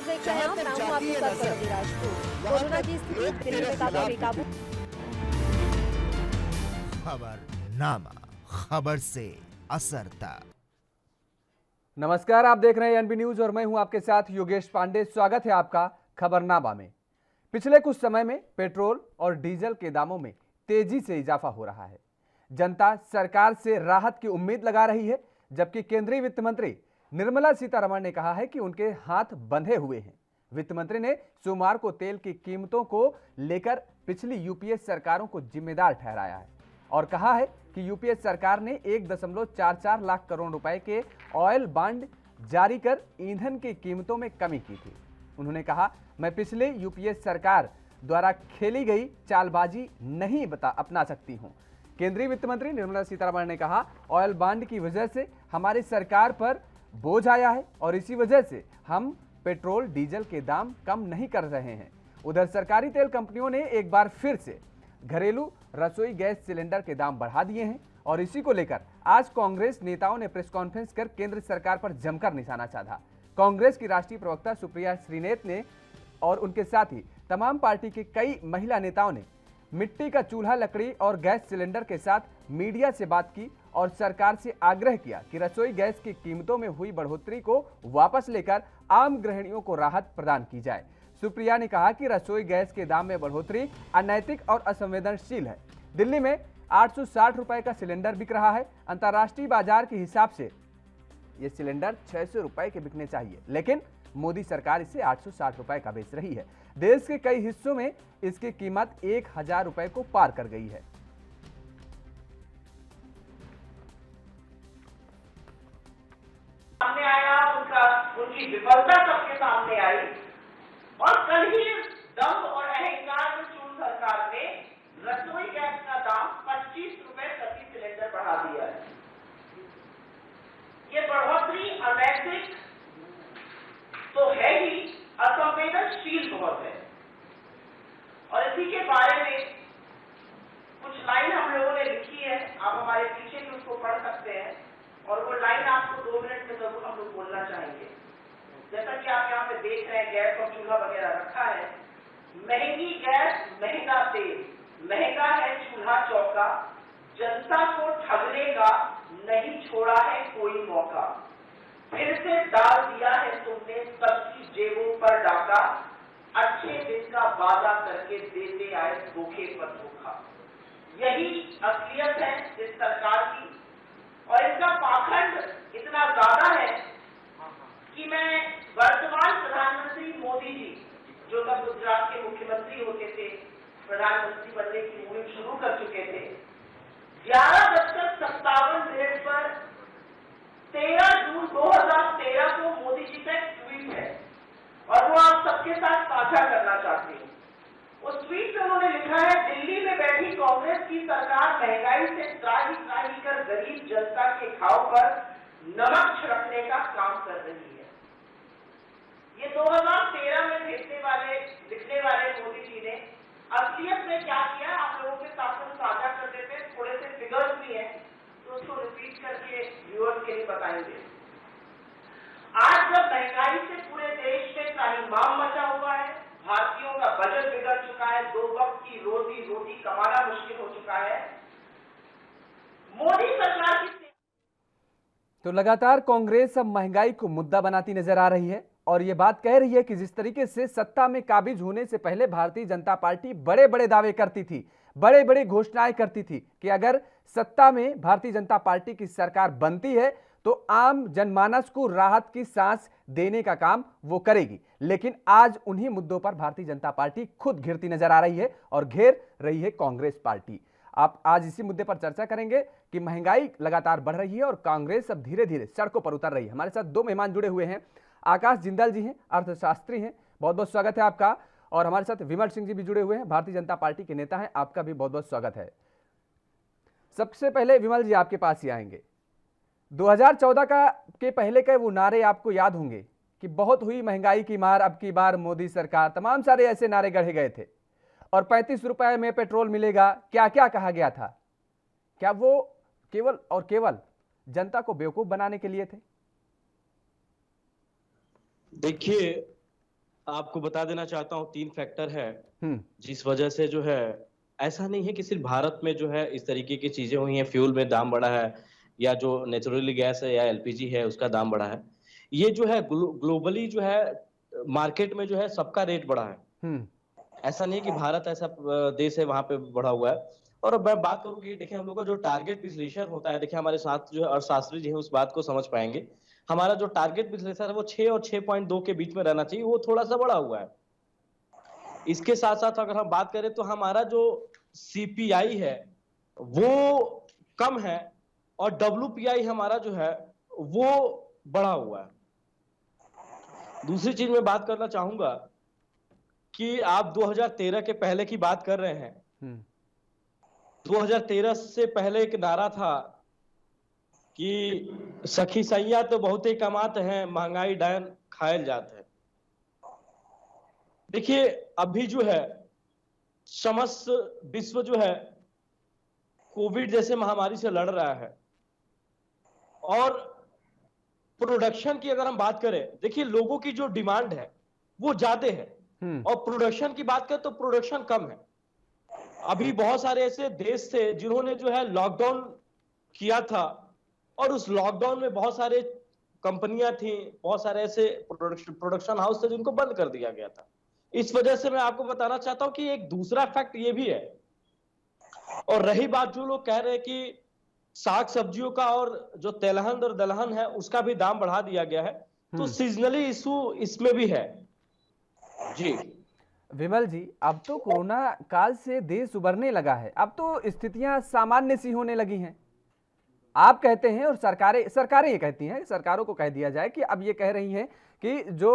देख रहे हैं आप, मैं हूं आपके साथ पल्लवी राजपूत। कोरोना की स्थिति दिल्ली में काफी बेकाबू। खबरनामा, खबर से असर तक। नमस्कार, आप देख रहे हैं एनबी न्यूज और मैं हूं आपके साथ योगेश पांडे। स्वागत है आपका खबरनामा में। पिछले कुछ समय में पेट्रोल और डीजल के दामों में तेजी से इजाफा हो रहा है। जनता सरकार से राहत की उम्मीद लगा रही है, जबकि केंद्रीय वित्त मंत्री निर्मला सीतारमण ने कहा है कि उनके हाथ बंधे हुए हैं। वित्त मंत्री ने सोमवार को तेल की कीमतों को लेकर पिछली यूपीए सरकारों को जिम्मेदार ठहराया है और कहा है कि यूपीए सरकार ने 1.44 लाख करोड़ रुपए के ऑयल बॉन्ड जारी कर ईंधन की कीमतों में कमी की थी। उन्होंने कहा, मैं पिछले यूपीए सरकार द्वारा खेली गई चालबाजी नहीं अपना सकती हूं। केंद्रीय वित्त मंत्री निर्मला सीतारमण ने कहा, ऑयल बॉन्ड की वजह से हमारी सरकार पर बोझ आया है और इसी वजह से हम पेट्रोल डीजल के दाम कम नहीं कर रहे हैं। उधर सरकारी तेल कंपनियों ने एक बार फिर से घरेलू रसोई गैस सिलेंडर के दाम बढ़ा दिए हैं और इसी को लेकर आज कांग्रेस नेताओं ने प्रेस कॉन्फ्रेंस कर केंद्र सरकार पर जमकर निशाना साधा। कांग्रेस की राष्ट्रीय प्रवक्ता सुप्रिया श्रीनेत ने और उनके साथ ही तमाम पार्टी के कई महिला नेताओं ने मिट्टी का चूल्हा, लकड़ी और गैस सिलेंडर के साथ मीडिया से बात की और सरकार से आग्रह किया कि रसोई गैस की कीमतों में हुई बढ़ोतरी को वापस लेकर आम गृहिणियों को राहत प्रदान की जाए। सुप्रिया ने कहा कि रसोई गैस के दाम में बढ़ोतरी अनैतिक और असंवेदनशील है। दिल्ली में 860 रुपए का सिलेंडर बिक रहा है। अंतर्राष्ट्रीय बाजार के हिसाब से यह सिलेंडर 600 रुपए के बिकने चाहिए, लेकिन मोदी सरकार इसे 860 रुपए का बेच रही है। देश के कई हिस्सों में इसकी कीमत 1000 रुपए को पार कर गई है। सामने आया, उनकी विफलता सबके सामने आई और कल ही दम और अहंकार में चून सरकार ने रसोई गैस का दाम 25 रुपए प्रति सिलेंडर बढ़ा दिया है। ये बढ़ोतरी अनैतिक तो है ही, असंवेदनशील बहुत है। और इसी के बारे में कुछ लाइन हम लोगों ने लिखी है, आप हमारे पीछे भी उसको पढ़ सकते हैं और वो लाइन आपको 2 मिनट में जरूर हम लोग बोलना चाहेंगे। जैसा कि आप यहाँ पे देख रहे हैं, गैस और चूल्हा वगैरह रखा है। महंगी गैस, महंगा तेल, महंगा है चूल्हा चौका, जनता को ठगने का नहीं छोड़ा है कोई मौका। फिर से डाल दिया है तुमने सबकी जेबों पर डाका, अच्छे दिन का वादा करके देते आए धोखे पर धोखा। यही असलियत है इस सरकार की और इसका पाखंड इतना ज्यादा है कि मैं वर्तमान प्रधानमंत्री मोदी जी, जो तब गुजरात के मुख्यमंत्री होते थे, प्रधानमंत्री बनने की मुहिम शुरू कर चुके थे, 11:57 पर 13 जून 2013 को मोदी जी का एक ट्वीट है और वो आप सबके साथ साझा करना चाहते हैं। उस ट्वीट में उन्होंने लिखा है, दिल्ली में बैठी कांग्रेस की सरकार महंगाई से त्राही त्राही कर गरीब जनता के घाव पर नमक छिड़कने का काम कर रही है। ये 2013 में लिखने वाले मोदी जी ने असलियत में क्या किया, आप लोगों के साथ में साझा कर देते हैं। थोड़े से फिगर्स भी हैं तो उसको रिपीट करके व्यूअर्स के लिए बताएंगे। आज जब महंगाई से पूरे देश में त्राहिमाम मचा हुआ है, भारतीयों का बजट बिगड़ चुका है, 2 वक्त की रोटी कमाना मुश्किल हो चुका है, मोदी सरकार की तो लगातार कांग्रेस अब महंगाई को मुद्दा बनाती नजर आ रही है और यह बात कह रही है कि जिस तरीके से सत्ता में काबिज होने से पहले भारतीय जनता पार्टी बड़े बड़े दावे करती थी, बड़े बड़े घोषणाएं करती थी कि अगर सत्ता में भारतीय जनता पार्टी की सरकार बनती है तो आम जनमानस को राहत की सांस देने का काम वो करेगी। लेकिन आज उन्हीं मुद्दों पर भारतीय जनता पार्टी खुद घिरती नजर आ रही है और घेर रही है कांग्रेस पार्टी। आप आज इसी मुद्दे पर चर्चा करेंगे कि महंगाई लगातार बढ़ रही है और कांग्रेस अब धीरे धीरे सड़कों पर उतर रही है। हमारे साथ 2 मेहमान जुड़े हुए हैं। आकाश जिंदाल जी हैं, अर्थशास्त्री हैं, बहुत बहुत स्वागत है आपका। और हमारे साथ विमल सिंह जी भी जुड़े हुए हैं, भारतीय जनता पार्टी के नेता हैं, आपका भी बहुत बहुत स्वागत है। सबसे पहले विमल जी आपके पास ही आएंगे। 2014 के पहले के वो नारे आपको याद होंगे कि बहुत हुई महंगाई की मार, अब की बार मोदी सरकार, तमाम सारे ऐसे नारे गढ़े गए थे और 35 रुपए में पेट्रोल मिलेगा, क्या क्या कहा गया था। क्या वो केवल और केवल जनता को बेवकूफ बनाने के लिए थे? देखिए, आपको बता देना चाहता हूँ 3 फैक्टर है हम्म। जिस वजह से जो है, ऐसा नहीं है कि सिर्फ भारत में जो है इस तरीके की चीजें हुई हैं, फ्यूल में दाम बढ़ा है या जो नेचुरली गैस है या एलपीजी है उसका दाम बढ़ा है। ये जो है ग्लोबली जो है मार्केट में जो है सबका रेट बढ़ा है। हम्म। ऐसा नहीं है कि भारत ऐसा देश है वहां पे बढ़ा हुआ है। और अब मैं बात करूँ कि देखिए हम लोग का जो टारगेट विश्लेषण होता है, देखिए हमारे साथ जो है अर्थशास्त्री जी हैं उस बात को समझ पाएंगे। हमारा जो टारगेट विश्लेषण है वो 6 और 6.2 के बीच में रहना चाहिए, वो थोड़ा सा बढ़ा हुआ है। इसके साथ साथ अगर हम बात करें तो हमारा जो सीपीआई है वो कम है और डब्ल्यूपीआई हमारा जो है वो बढ़ा हुआ है। दूसरी चीज मैं बात करना चाहूंगा कि आप 2013 के पहले की बात कर रहे हैं। 2013 से पहले एक नारा था कि सखी सैया तो बहुत ही कमाते हैं, महंगाई डायन खायल जाते हैं। देखिए अभी जो है समस्त विश्व जो है कोविड जैसे महामारी से लड़ रहा है और प्रोडक्शन की अगर हम बात करें, देखिए लोगों की जो डिमांड है वो ज्यादा है और प्रोडक्शन की बात करें तो प्रोडक्शन कम है। अभी बहुत सारे ऐसे देश थे जिन्होंने जो है लॉकडाउन किया था और उस लॉकडाउन में बहुत सारे कंपनियां थी, बहुत सारे ऐसे प्रोडक्शन हाउस थे जिनको बंद कर दिया गया था। इस वजह से मैं आपको बताना चाहता हूं कि एक दूसरा फैक्ट ये भी है। और रही बात जो लोग कह रहे हैं कि साग सब्जियों का और जो तेलहन और दलहन है उसका भी दाम बढ़ा दिया गया है, तो सीजनली इशू इसमें भी है। जी विमल जी, अब तो कोरोना काल से देश उबरने लगा है, अब तो स्थितियां सामान्य सी होने लगी हैं। आप कहते हैं और सरकारें ये कहती हैं, सरकारों को कह दिया जाए कि अब ये कह रही हैं कि जो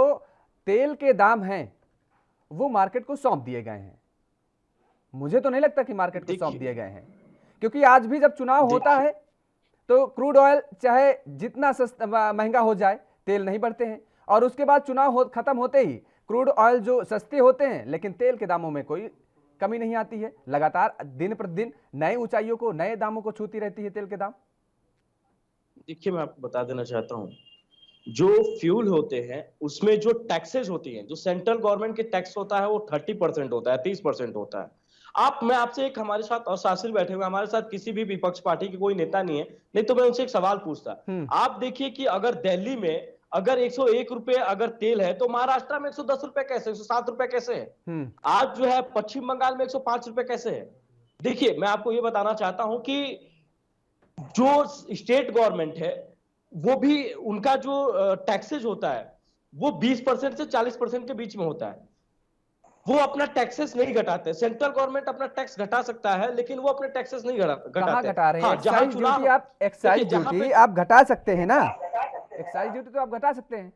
तेल के दाम हैं वो मार्केट को सौंप दिए गए हैं। मुझे तो नहीं लगता कि मार्केट को सौंप दिए गए हैं, क्योंकि आज भी जब चुनाव होता है तो क्रूड ऑयल चाहे जितना सस्ता महंगा हो जाए तेल नहीं बढ़ते हैं, और उसके बाद चुनाव खत्म होते ही क्रूड ऑयल जो सस्ते होते हैं लेकिन तेल के दामों में कोई कमी नहीं आती है। लगातार दिन प्रतिदिन नए ऊंचाइयों को, नए दामों को छूती रहती है तेल के दाम। देखिए मैं आपको बता देना चाहता हूं, जो फ्यूल होते हैं उसमें जो टैक्सेस होती हैं, जो सेंट्रल गवर्नमेंट के टैक्स होता है वो 30% होता है, 30% होता है। मैं आपसे एक, हमारे साथ और शास्त्री बैठे हुए, हमारे साथ किसी भी विपक्ष पार्टी की कोई नेता नहीं है, नहीं तो मैं उनसे एक सवाल पूछता। आप देखिए कि अगर दिल्ली में अगर 101 रुपए अगर तेल है तो महाराष्ट्र में 110 रुपए कैसे, 107 रुपए कैसे है? आज जो है पश्चिम बंगाल में 105 रुपए कैसे है? देखिए मैं आपको ये बताना चाहता हूं कि जो स्टेट गवर्नमेंट है वो भी, उनका जो टैक्सेज होता है वो 20% से 40% के बीच में होता है। वो अपना टैक्सेस नहीं घटाते। सेंट्रल गवर्नमेंट अपना टैक्स घटा सकता है लेकिन वो अपने टैक्सेस नहीं घटाते। कहां घटा रहे हैं? हाँ, एक्साइज ड्यूटी आप घटा सकते हैं ना, एक्साइज ड्यूटी तो आप घटा सकते हैं,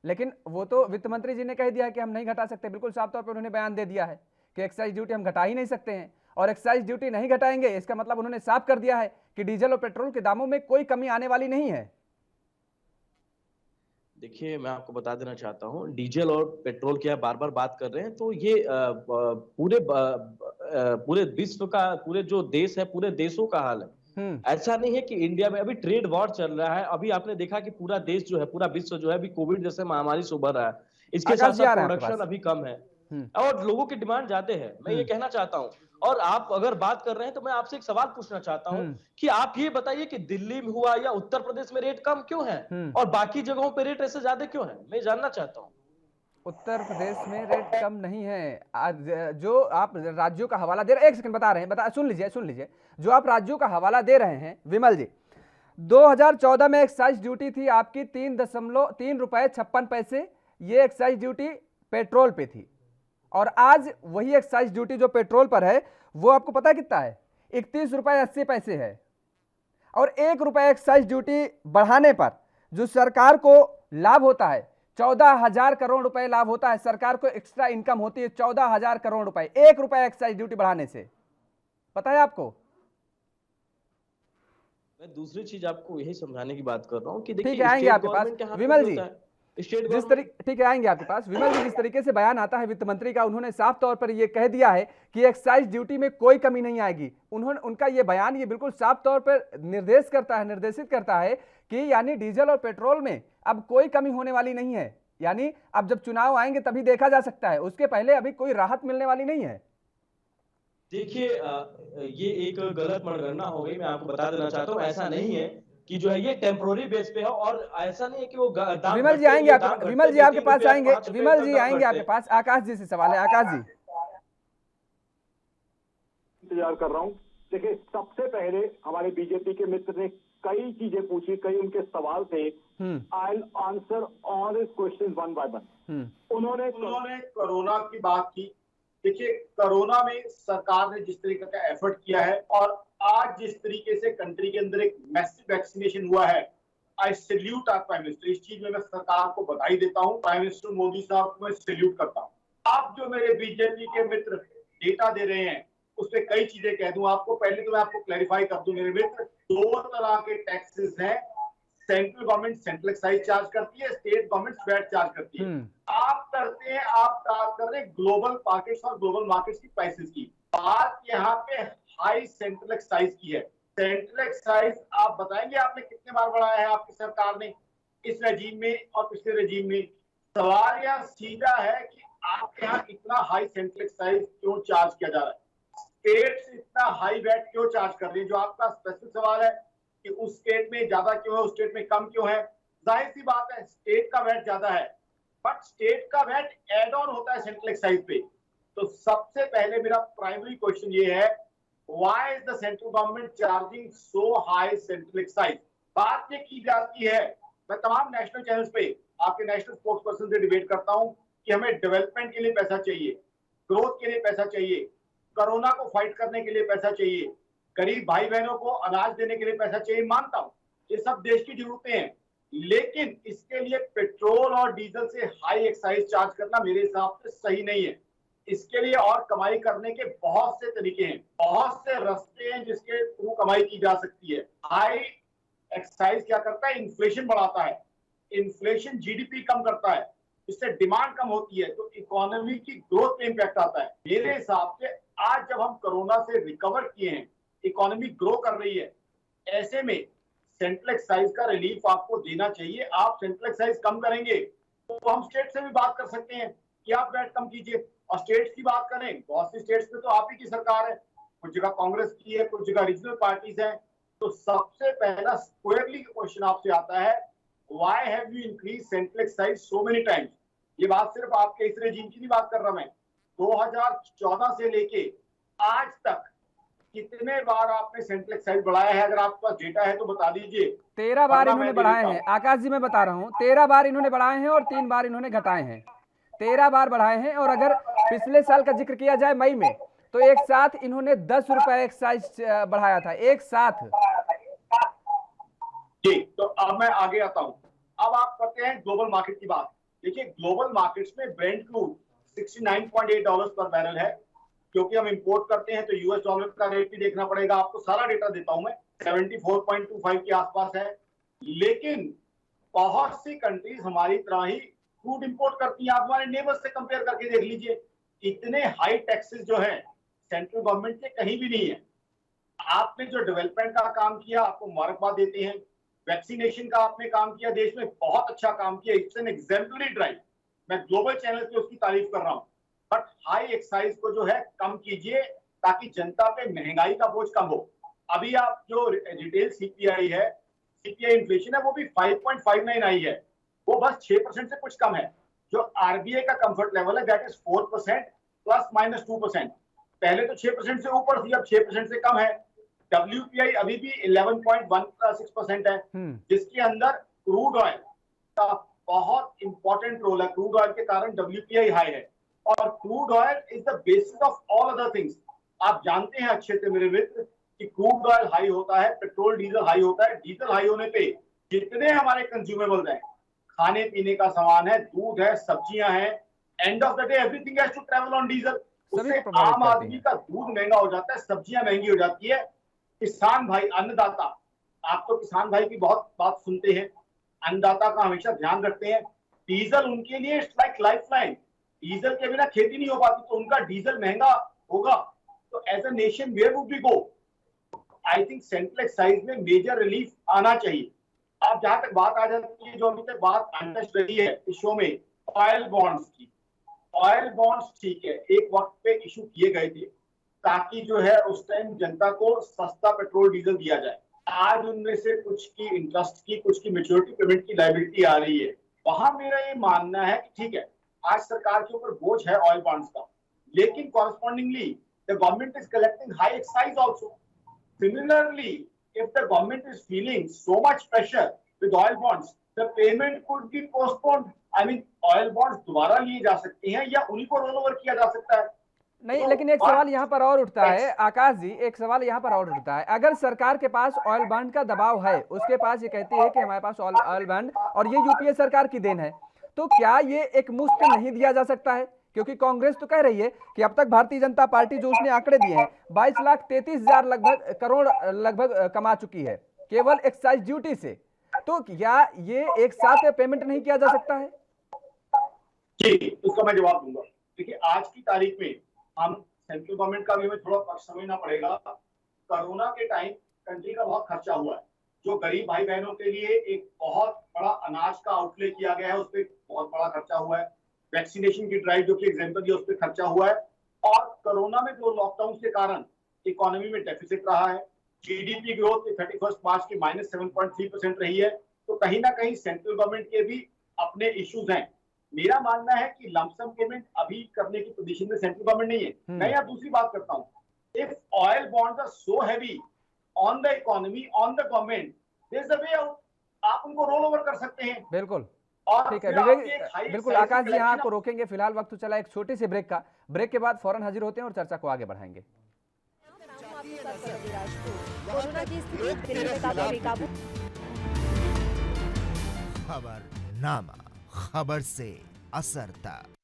लेकिन वो तो वित्त मंत्री जी ने कह दिया है कि हम नहीं घटा सकते। बिल्कुल साफ तौर पर उन्होंने बयान दे दिया है कि एक्साइज ड्यूटी हम घटा ही नहीं सकते हैं, और एक्साइज ड्यूटी नहीं घटाएंगे इसका मतलब उन्होंने साफ कर दिया है कि डीजल और पेट्रोल के दामों में कोई कमी आने वाली नहीं है। देखिए मैं आपको बता देना चाहता हूं, डीजल और पेट्रोल की आप बार बार बात कर रहे हैं, तो ये पूरे विश्व का, पूरे जो देश है, पूरे देशों का हाल है। ऐसा नहीं है कि इंडिया में अभी ट्रेड वॉर चल रहा है। अभी आपने देखा कि पूरा देश जो है, पूरा विश्व जो है अभी कोविड जैसे महामारी से उभर रहा है। इसके साथ साथ प्रोडक्शन अभी कम है और लोगों की डिमांड ज्यादा है। मैं ये कहना चाहता हूं, और आप अगर बात कर रहे हैं तो मैं आपसे एक सवाल पूछना चाहता हूं कि आप ये बताइए कि दिल्ली में हुआ या उत्तर प्रदेश में रेट कम क्यों है और बाकी जगहों पे रेट ऐसे ज्यादा क्यों है? मैं जानना चाहता हूं। उत्तर प्रदेश में रेट कम नहीं है। आज जो आप राज्यों का हवाला दे रहे हैं, एक सेकंड बता रहे हैं, सुन लीजिए, जो आप राज्यों का हवाला दे रहे हैं विमल जी, 2014 में एक्साइज ड्यूटी थी आपकी 3.3 रुपए 56 पैसे, ये एक्साइज ड्यूटी पेट्रोल पे थी, और आज वही एक्साइज ड्यूटी जो पेट्रोल पर है वो आपको पता है कितना है? 31 रुपए 80 पैसे है। और 1 रुपए एक्साइज ड्यूटी बढ़ाने पर जो सरकार को लाभ होता है 14,000 करोड़ रुपए लाभ होता है, सरकार को एक्स्ट्रा इनकम होती है 14,000 करोड़ रुपए 1 रुपए एक्साइज ड्यूटी बढ़ाने से। पता है आपको? मैं दूसरी चीज आपको यही समझाने की बात कर रहा हूं कि देखिए, ठीक है आएंगे आपके पास विमल जी, ठीक है आएंगे आपके पास विमल जी। जिस तरीके से बयान आता है वित्त मंत्री का, उन्होंने साफ तौर पर यह कह दिया है कि एक्साइज ड्यूटी में कोई कमी नहीं आएगी। उनका यह बयान ये बिल्कुल साफ तौर पर निर्देशित करता है कि यानी डीजल और पेट्रोल में अब कोई कमी होने वाली नहीं है। यानी अब जब चुनाव आएंगे तभी देखा जा सकता है, उसके पहले अभी कोई राहत मिलने वाली नहीं है। देखिए ये एक गलत मनगणना हो गई। मैं आपको बता देना चाहता हूँ, ऐसा नहीं है कि जो है ये टेम्पोररी बेस पे है, और ऐसा नहीं है कि वो दाम विमल जी घटते आएंगे ये आपके दाम घटते विमल जी नहीं, आपके 3 पास रुपए आएंगे, 5 रुपए विमल जी तक दाम आएंगे आपके घटते। पास। आकाश जी से सवाल है। आकाश जी, इंतजार कर रहा हूँ। देखिए, सबसे पहले हमारे बीजेपी के मित्र ने कई चीजें पूछी, कई उनके सवाल थे। I answer all his question one by one. उन्होंने कोरोना की बात की। देखिए, कोरोना में सरकार ने जिस तरीके का एफर्ट किया है और आज जिस तरीके से कंट्री के अंदर एक मैसिव वैक्सीनेशन हुआ है, I salute our prime minister. इस चीज में मैं सरकार को बधाई देता हूँ, प्राइम मिनिस्टर मोदी साहब को मैं सैल्यूट करता हूँ। आप जो मेरे बीजेपी के मित्र डेटा दे रहे हैं उसमें कई चीजें कह दूं आपको। पहले तो मैं आपको क्लैरिफाई कर दूं मेरे मित्र, 2 तरह के टैक्सेस हैं। Central government central excise charge करती है, स्टेट गवर्नमेंट वैट चार्ज करती है। आप करते हैं, आप बात कर रहे हैं ग्लोबल मार्केट्स और ग्लोबल मार्केट्स की प्राइसेस की। बात यहाँ पे हाई सेंट्रल एक्साइज की है। सेंट्रल एक्साइज आप बताएंगे आपने कितने बार बढ़ाया है आपकी सरकार ने इस रेजीम में और पिछले रेजीम में? सवाल यहाँ सीधा है कि आपके यहाँ इतना हाई सेंट्रल एक्साइज क्यों चार्ज किया जा रहा है? स्टेट्स इतना हाई वैट क्यों चार्ज कर रही है? जो आपका स्पेसिफिक सवाल है कि उस स्टेट में ज्यादा क्यों है, उस स्टेट में कम क्यों है, जाहिर सी बात है स्टेट का वैट ज्यादा है, बट स्टेट का वैट एड ऑन होता है सेंट्रल एक्साइज पे। तो सबसे पहले मेरा प्राइमरी क्वेश्चन ये है, why is the central government charging so high central excise? बात ये की जाती है, मैं तमाम नेशनल चैनल्स पे आपके नेशनल स्पोर्ट्स पर्सन से डिबेट करता हूं कि हमें डेवलपमेंट के लिए पैसा चाहिए, ग्रोथ के लिए पैसा चाहिए, कोरोना को फाइट करने के लिए पैसा चाहिए, गरीब भाई बहनों को अनाज देने के लिए पैसा चाहिए। मानता हूं ये सब देश की जरूरतें हैं, लेकिन इसके लिए पेट्रोल और डीजल से हाई एक्साइज चार्ज करना मेरे हिसाब से सही नहीं है। इसके लिए और कमाई करने के बहुत से तरीके हैं, बहुत से रास्ते हैं जिसके थ्रू कमाई की जा सकती है। हाई एक्साइज क्या करता है? इन्फ्लेशन बढ़ाता है। इन्फ्लेशन जीडीपी कम करता है, इससे डिमांड कम होती है, तो इकोनॉमी की ग्रोथ पे इंपैक्ट आता है। मेरे हिसाब से आज जब हम कोरोना से रिकवर किए हैं, इकोनॉमी ग्रो कर रही है, ऐसे में सेंट्रल एक्साइज का रिलीफ आपको देना चाहिए। आप सेंट्रल एक्साइज कम करेंगे तो हम स्टेट से भी बात कर सकते हैं कि आप वैट कम कीजिए। और स्टेट्स की बात करें, बहुत सी स्टेट्स में तो आप ही की सरकार है, कुछ जगह कांग्रेस की है, कुछ जगह रीजनल पार्टीज हैं। तो सबसे पहला स्क्वायरली क्वेश्चन आपसे आता है, why have you increase central excise so many times? ये बात सिर्फ आपके इस रेजिम की नहीं बात कर रहा मैं, 2014 से लेके आज तक कितने बार आपने सेंट्रल एक्साइज बढ़ाया है? अगर आपके पास डेटा है तो बता दीजिए। 13 बार इन्होंने बढ़ाए हैं। आकाश जी मैं बता रहा हूँ, 13 बार इन्होंने बढ़ाए हैं और 3 बार इन्होंने घटाए हैं। 13 बार बढ़ाए हैं। और अगर पिछले साल का जिक्र किया जाए मई में, तो एक साथ इन्होंने 10 रुपए एक्साइज बढ़ाया था, एक साथ। जी, तो अब मैं आगे आता हूं। अब आप करते हैं ग्लोबल मार्केट की बात। देखिए, ग्लोबल मार्केट्स में ब्रेंट क्रूड $69.8 पर बैरल है। क्योंकि हम इंपोर्ट करते हैं तो यूएस डॉलर का रेट भी देखना पड़ेगा। आपको सारा डेटा देता हूं मैं, 74.25 के आसपास है। लेकिन बहुत सी कंट्रीज हमारी तरह ही क्रूड इंपोर्ट करती हैं। आप हमारे नेबर्स से कंपेयर करके देख लीजिए, इतने हाई टैक्सेस जो हैं सेंट्रल गवर्नमेंट के कहीं भी नहीं है। आपने जो डेवलपमेंट का काम किया, आपको मुबारकबाद देते हैं। वैक्सीनेशन का आपने काम किया, देश में बहुत अच्छा काम किया, इट्स एन एग्जाम्पलरी ड्राइव। मैं ग्लोबल चैनल पे उसकी तारीफ कर रहा हूं। बट हाई एक्साइज को जो है कम कीजिए ताकि जनता पे महंगाई का बोझ कम हो। अभी आप जो रिटेल सीपीआई है, सीपीआई इन्फ्लेशन है, वो भी 5.59 आई है, वो बस 6% से कुछ कम है। जो आरबीआई का कंफर्ट लेवल है दैट इज 4% ±2%। पहले तो 6% से ऊपर थी, अब 6% से कम है। WPI अभी भी 11.16% है, जिसके अंदर क्रूड ऑयल का बहुत इंपॉर्टेंट रोल है। क्रूड ऑयल के कारण WPI हाई है, और crude oil is the basis of all other things. आप जानते हैं अच्छे से मेरे मित्र कि क्रूड ऑयल हाई होता है, पेट्रोल डीजल हाई होता है। डीजल हाई होने पे जितने हमारे कंज्यूमेबल्स हैं, खाने पीने का सामान है, दूध है, सब्जियां हैं, end of the day everything has to travel on diesel. उससे आम आदमी का दूध महंगा हो जाता है, सब्जियां महंगी हो जाती है। किसान भाई, अन्नदाता, आप तो किसान भाई की बहुत बात सुनते हैं, अन्नदाता का हमेशा ध्यान रखते हैं। डीजल उनके लिए इट्स लाइक लाइफलाइन। डीजल के बिना खेती नहीं हो पाती, तो उनका डीजल महंगा होगा तो as a nation where would we go? I think central excise में मेजर रिलीफ आना चाहिए। अब जहां तक बात आ जाती है, जो अभी तक बात अनटच्ड रही है इस शो में, ऑयल बॉन्ड्स की, ऑयल बॉन्ड्स ठीक है एक वक्त पे इशू किए गए थे ताकि जो है उस टाइम जनता को सस्ता पेट्रोल डीजल दिया जाए। आज उनमें से कुछ की इंटरेस्ट की, कुछ की मेच्योरिटी पेमेंट की लायबिलिटी आ रही है। वहां मेरा ये मानना है कि ठीक है आज सरकार के ऊपर बोझ है ऑयल बॉन्ड्स का, लेकिन correspondingly the government is collecting high excise also. Similarly, if the government is feeling so much pressure with oil bonds, the payment could be postponed. I mean, oil bonds दोबारा लिए जा सकते हैं या उन्हीं को रोल ओवर किया जा सकता है। नहीं, तो लेकिन एक सवाल यहाँ पर और उठता है आकाश जी, एक सवाल यहाँ पर और उठता है, अगर सरकार के पास ऑयल बॉन्ड का दबाव है, उसके पास ये कहती है कि हमारे पास ऑयल बॉन्ड और ये यूपीए सरकार की देन है, तो क्या ये एक मुश्त नहीं दिया जा सकता है? क्योंकि कांग्रेस तो कह रही है कि अब तक भारतीय जनता पार्टी जो उसने आंकड़े दिए हैं 22,33,000 लगभग करोड़ लगभग कमा चुकी है केवल एक्साइज ड्यूटी से, तो क्या ये एक साथ पेमेंट नहीं किया जा सकता है? जी, उसका मैं जवाब दूंगा। देखिए आज की तारीख में हम सेंट्रल गवर्नमेंट का भी हमें थोड़ा पक्ष समझना पड़ेगा। कोरोना के टाइम कंट्री का बहुत खर्चा हुआ है, जो गरीब भाई बहनों के लिए एक बहुत बड़ा अनाज का आउटले किया गया है, उस पर बहुत बड़ा खर्चा हुआ है। वैक्सीनेशन की ड्राइव जो कि एग्जाम्पल है उस पर खर्चा हुआ है, और कोरोना में जो लॉकडाउन के कारण इकोनॉमी में डेफिसिट रहा है, जीडीपी ग्रोथ 31 मार्च की -7.3% रही है, तो कहीं ना कहीं सेंट्रल गवर्नमेंट के भी अपने इश्यूज हैं। मेरा मानना है कि लमसम पेमेंट अभी करने की पोजीशन में सेंट्रल गवर्नमेंट नहीं है। मैं यहाँ दूसरी बात करता हूँ, if oil bonds are so heavy on the economy, on the government, there is a way out, आप उनको रोल ओवर कर सकते हैं। बिल्कुल और ठीक है फिर विवेक, आपके एक high बिल्कुल size आकाश जी, यहाँ collection आपको रोकेंगे, फिलहाल वक्त तो चला एक छोटे से ब्रेक का, ब्रेक के बाद फौरन हाजिर होते हैं और चर्चा को आगे बढ़ाएंगे। कोरोना की स्थिति दिल्ली में काफी बेकाबू। खबरनामा, खबर से असर तक।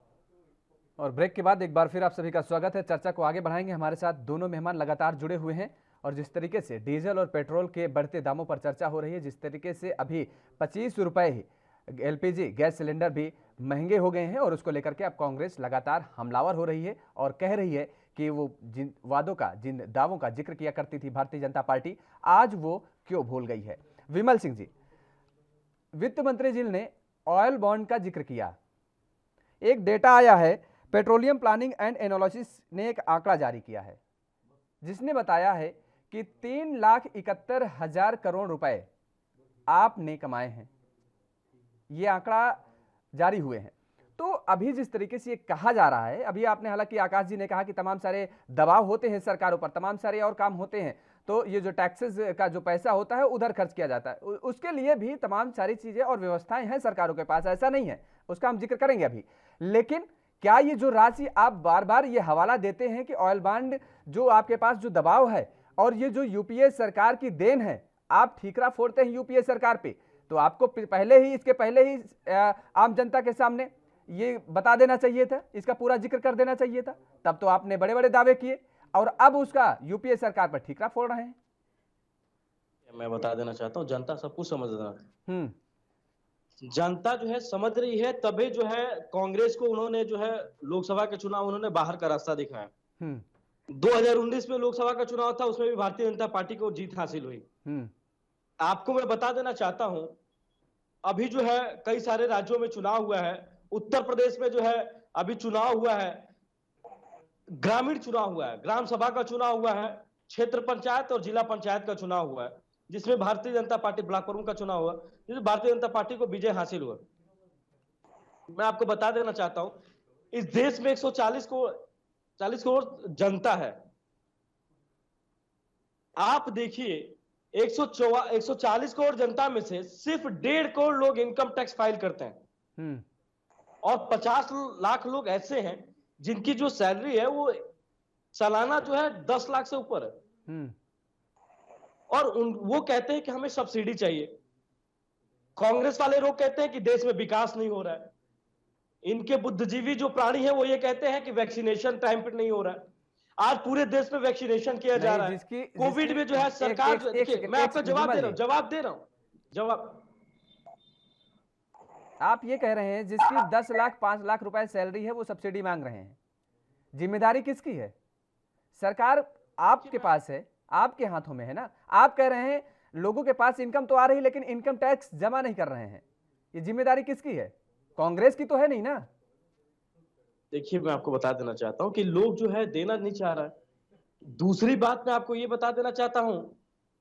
और ब्रेक के बाद एक बार फिर आप सभी का स्वागत है। चर्चा को आगे बढ़ाएंगे, हमारे साथ दोनों मेहमान लगातार जुड़े हुए हैं और जिस तरीके से डीजल और पेट्रोल के बढ़ते दामों पर चर्चा हो रही है, जिस तरीके से अभी 25 रुपए ही एलपीजी गैस सिलेंडर भी महंगे हो गए हैं और उसको लेकर के अब कांग्रेस लगातार हमलावर हो रही है और कह रही है कि वो जिन वादों का, जिन दावों का जिक्र किया करती थी भारतीय जनता पार्टी, आज वो क्यों भूल गई है। विमल सिंह जी, वित्त मंत्री जी ने ऑयल बॉन्ड का जिक्र किया, एक डेटा आया है, पेट्रोलियम प्लानिंग एंड एनालिसिस ने एक आंकड़ा जारी किया है जिसने बताया है कि 3,71,000 करोड़ रुपए आपने कमाए हैं, ये आंकड़ा जारी हुए हैं। तो अभी जिस तरीके से ये कहा जा रहा है, अभी आपने, हालांकि आकाश जी ने कहा कि तमाम सारे दबाव होते हैं सरकारों पर, तमाम सारे और काम होते हैं, तो ये जो टैक्सेस का जो पैसा होता है उधर खर्च किया जाता है, उसके लिए भी तमाम सारी चीजें और व्यवस्थाएं हैं सरकारों के पास, ऐसा नहीं है, उसका हम जिक्र करेंगे अभी। लेकिन क्या ये जो राशि आप बार बार ये हवाला देते हैं कि ऑयल बॉन्ड जो आपके पास जो दबाव है और ये जो यूपीए सरकार की देन है, आप ठीकरा फोड़ते हैं यूपीए सरकार पे, तो आपको पहले ही, इसके पहले ही आम जनता के सामने ये बता देना चाहिए था, इसका पूरा जिक्र कर देना चाहिए था, तब तो आपने बड़े बड़े दावे किए और अब उसका यूपीए सरकार पर ठीकरा फोड़ रहे हैं। मैं बता देना चाहता हूँ, जनता सब कुछ समझ रहा है, जनता जो है समझ रही है, तभी जो है कांग्रेस को उन्होंने जो है लोकसभा के चुनाव उन्होंने बाहर का रास्ता दिखाया। 2019 में लोकसभा का चुनाव था, उसमें भी भारतीय जनता पार्टी को जीत हासिल हुई। आपको मैं बता देना चाहता हूं, अभी जो है कई सारे राज्यों में चुनाव हुआ है, उत्तर प्रदेश में जो है अभी चुनाव हुआ है, ग्रामीण चुनाव हुआ है, ग्राम सभा का चुनाव हुआ है, क्षेत्र पंचायत और जिला पंचायत का चुनाव हुआ है, जिसमें भारतीय जनता पार्टी, ब्लॉक प्रमुख का चुनाव हुआ, जिसमें भारतीय जनता पार्टी को विजय हासिल हुआ। मैं आपको बता देना चाहता हूं, इस देश में 140 करोड़ जनता है। आप देखिए 140 करोड़ जनता में से सिर्फ 1.5 करोड़ लोग इनकम टैक्स फाइल करते हैं और 50 लाख लोग ऐसे हैं जिनकी जो सैलरी है वो सालाना जो है 10 लाख से ऊपर है, और वो कहते हैं कि हमें सब्सिडी चाहिए। कांग्रेस वाले लोग कहते हैं कि देश में विकास नहीं हो रहा है। इनके बुद्धिजीवी जो प्राणी है वो ये कहते हैं कि वैक्सीनेशन टाइम पर नहीं हो रहा है। आज पूरे देश में वैक्सीनेशन किया जा रहा है। कोविड में जो है सरकार, देखिए मैं आपका जवाब दे रहा हूं। आप ये कह रहे हैं जिसकी 10 लाख 5 लाख रुपए सैलरी है वो सब्सिडी मांग रहे हैं, जिम्मेदारी किसकी है? सरकार आपके पास है, आपके हाथों में है ना। आप कह रहे हैं लोगों के पास इनकम तो आ रही है लेकिन इनकम टैक्स जमा नहीं कर रहे हैं, ये जिम्मेदारी किसकी है? कांग्रेस की तो है नहीं ना। देखिए, मैं आपको बता देना चाहता हूं कि लोग जो है देना नहीं चाह रहा है। दूसरी बात मैं आपको ये बता देना चाहता हूं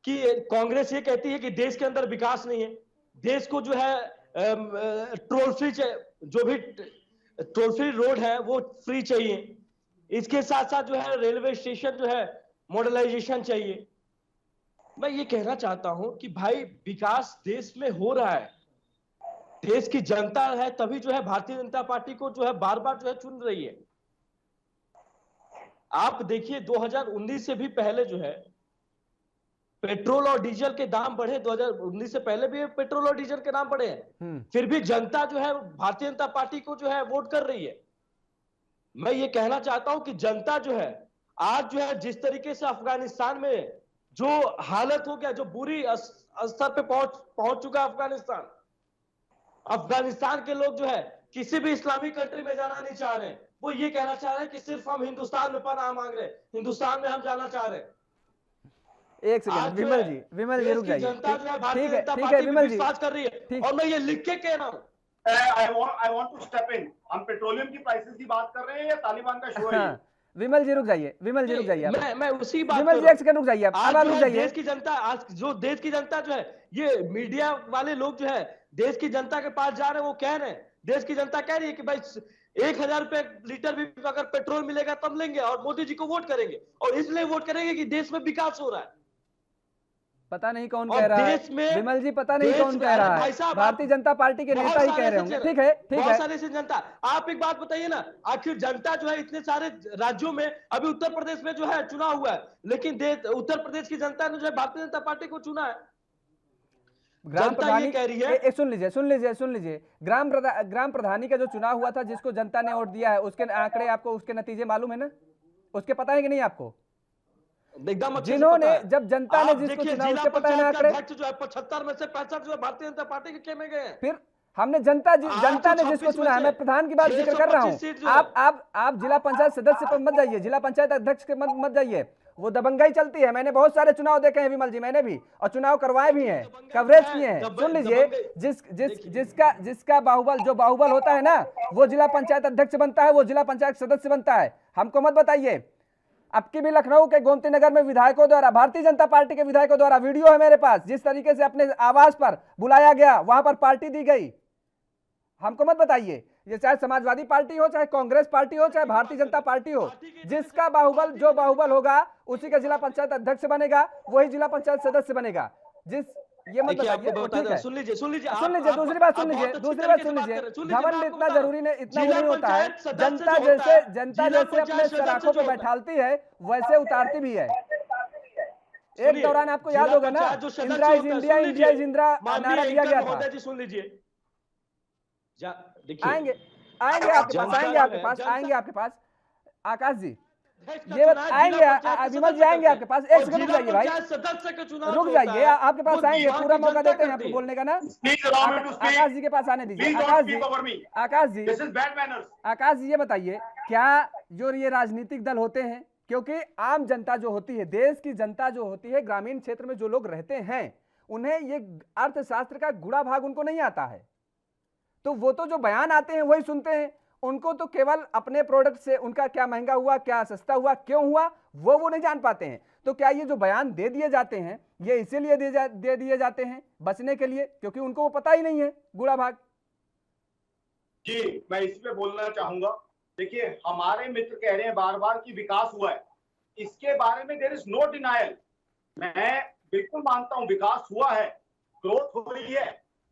कि कांग्रेस ये कहती है कि देश के अंदर विकास नहीं है, देश को जो है टोल फ्री, जो भी टोल फ्री रोड है वो फ्री चाहिए, इसके साथ साथ जो है रेलवे स्टेशन जो है मॉडर्नाइजेशन चाहिए। मैं ये कहना चाहता हूं कि भाई विकास देश में हो रहा है, देश की जनता है तभी जो है भारतीय जनता पार्टी को जो है बार बार जो है चुन रही है। आप देखिए 2019 से भी पहले जो है पेट्रोल और डीजल के दाम बढ़े, 2019 से पहले भी पेट्रोल और डीजल के दाम बढ़े हैं, फिर भी जनता जो है भारतीय जनता पार्टी को जो है वोट कर रही है। मैं ये कहना चाहता हूं कि जनता जो है आज जो है जिस तरीके से अफगानिस्तान में जो हालत हो गया, जो बुरी स्तर पे पहुंच चुका है अफगानिस्तान, अफगानिस्तान के लोग जो है किसी भी इस्लामिक कंट्री में जाना नहीं चाह रहे, वो ये कहना चाह रहे हैं कि सिर्फ हम हिंदुस्तान में पनाह मांग रहे हैं, हिंदुस्तान में हम जाना चाह रहे हैं। एक सेकंड विमल जी रुक जाइए। ठीक है विमल जी, विश्वास कर रही है और मैं ये लिख के कह रहा हूँ। I want to step in. हम पेट्रोलियम की प्राइसेस की बात कर रहे हैं या तालिबान का शो है? विमल जी रुक जाइए, विमल जी रुक जाइए। मैं उसी बात, विमल जी एक सेकंड रुक जाइए, अब रुक जाइए। देश की जनता, आज जो देश की जनता जो है, ये मीडिया वाले लोग जो है देश की जनता के पास जा रहे हैं, वो कह रहे हैं, देश की जनता कह रही है कि भाई 1000 रुपए लीटर भी अगर पेट्रोल मिलेगा तब लेंगे और मोदी जी को वोट करेंगे, और इसलिए वोट करेंगे कि देश में विकास हो रहा है। पता नहीं कौन कह रहा है विमल जी, पता नहीं कौन कह रहा है, भारतीय जनता पार्टी के नेता ही कह रहे होंगे। ठीक है बहुत सारे से जनता, आप एक बात बताइए ना, आखिर जनता जो है इतने सारे राज्यों में, अभी उत्तर प्रदेश में जो है चुनाव हुआ है, लेकिन उत्तर प्रदेश की जनता ने जो है भारतीय जनता पार्टी को चुना है। ग्राम प्रधानी कह रही है, सुन लीजिए, ग्राम प्रधानी का जो चुनाव हुआ था, जिसको जनता ने वोट दिया है, उसके आंकड़े आपको, उसके नतीजे मालूम है ना, उसके पता है कि नहीं आपको? एकदम जिन्होंने, जब जनता ने जिसको चुना उसके पता है ना आंकड़े। जो है 75 में से 65 जो है भारतीय जनता पार्टी के खेमे गए हैं। फिर हमने जनता ने जिसको चुना है, मैं प्रधान की बात जिक्र कर रहा हूँ। आप जिला पंचायत सदस्य पर मत जाइए, जिला पंचायत अध्यक्ष के मत जाइए, वो दबंगाई चलती है। मैंने बहुत सारे चुनाव देखे हैं विमल जी, मैंने भी, और चुनाव करवाए भी हैं, कवरेज किए हैं। सुन लीजिए, जिसका बाहुबल, जो बाहुबल होता है ना, वो जिला पंचायत अध्यक्ष बनता है, वो जिला पंचायत सदस्य बनता है। हमको मत बताइए। अब की भी लखनऊ के गोमती नगर में विधायकों द्वारा, भारतीय जनता पार्टी के विधायकों द्वारा वीडियो है मेरे पास, जिस तरीके से अपने आवास पर बुलाया गया, वहां पर पार्टी दी गई। हमको मत बताइए, ये चाहे समाजवादी पार्टी हो, चाहे कांग्रेस पार्टी हो, चाहे भारतीय जनता पार्टी हो, जिसका बाहुबल, जो बाहुबल होगा उसी का जिला पंचायत अध्यक्ष बनेगा, वही जिला पंचायत सदस्य बनेगा। ये मत बताइए। सुन लीजिए, दूसरी बात सुन लीजिए, घमंड इतना जरूरी नहीं, इतना नहीं होता है। जनता जैसे अपने सराखों पे बैठालती है, वैसे उतारती भी है। एक दौरान आपको याद होगा ना, Indira is India, India is Indira नारा दिया गया था। सुन लीजिए, आएंगे आपके पास आकाश जी, ये आएंगे, विमल जी आएंगे आपके पास। एक सेकंड रुक जाइए भाई, रुक जाइए, आपके पास आएंगे, पूरा मौका देते हैं आपको बोलने का ना। आकाश जी के पास आने दीजिए। आकाश जी ये बताइए, क्या जो ये राजनीतिक दल होते हैं, क्योंकि आम जनता जो होती है, देश की जनता जो होती है, ग्रामीण क्षेत्र में जो लोग रहते हैं, उन्हें ये अर्थशास्त्र का गुड़ा भाग उनको नहीं आता है, तो वो तो जो बयान आते हैं वही सुनते हैं। उनको तो केवल अपने प्रोडक्ट से उनका क्या महंगा हुआ, क्या सस्ता हुआ, क्यों हुआ, वो नहीं जान पाते हैं। तो क्या ये जो बयान दे दिए जाते हैं, ये इसीलिए दे दिए जाते हैं बचने के लिए, क्योंकि उनको वो पता ही नहीं है गुड़ा भाग। जी, मैं इस पे बोलना चाहूंगा। देखिए, हमारे मित्र कह रहे हैं बार बार कि विकास हुआ है, इसके बारे में देयर इज नो डिनायल। मैं बिल्कुल मानता हूं विकास हुआ है, ग्रोथ हो रही है।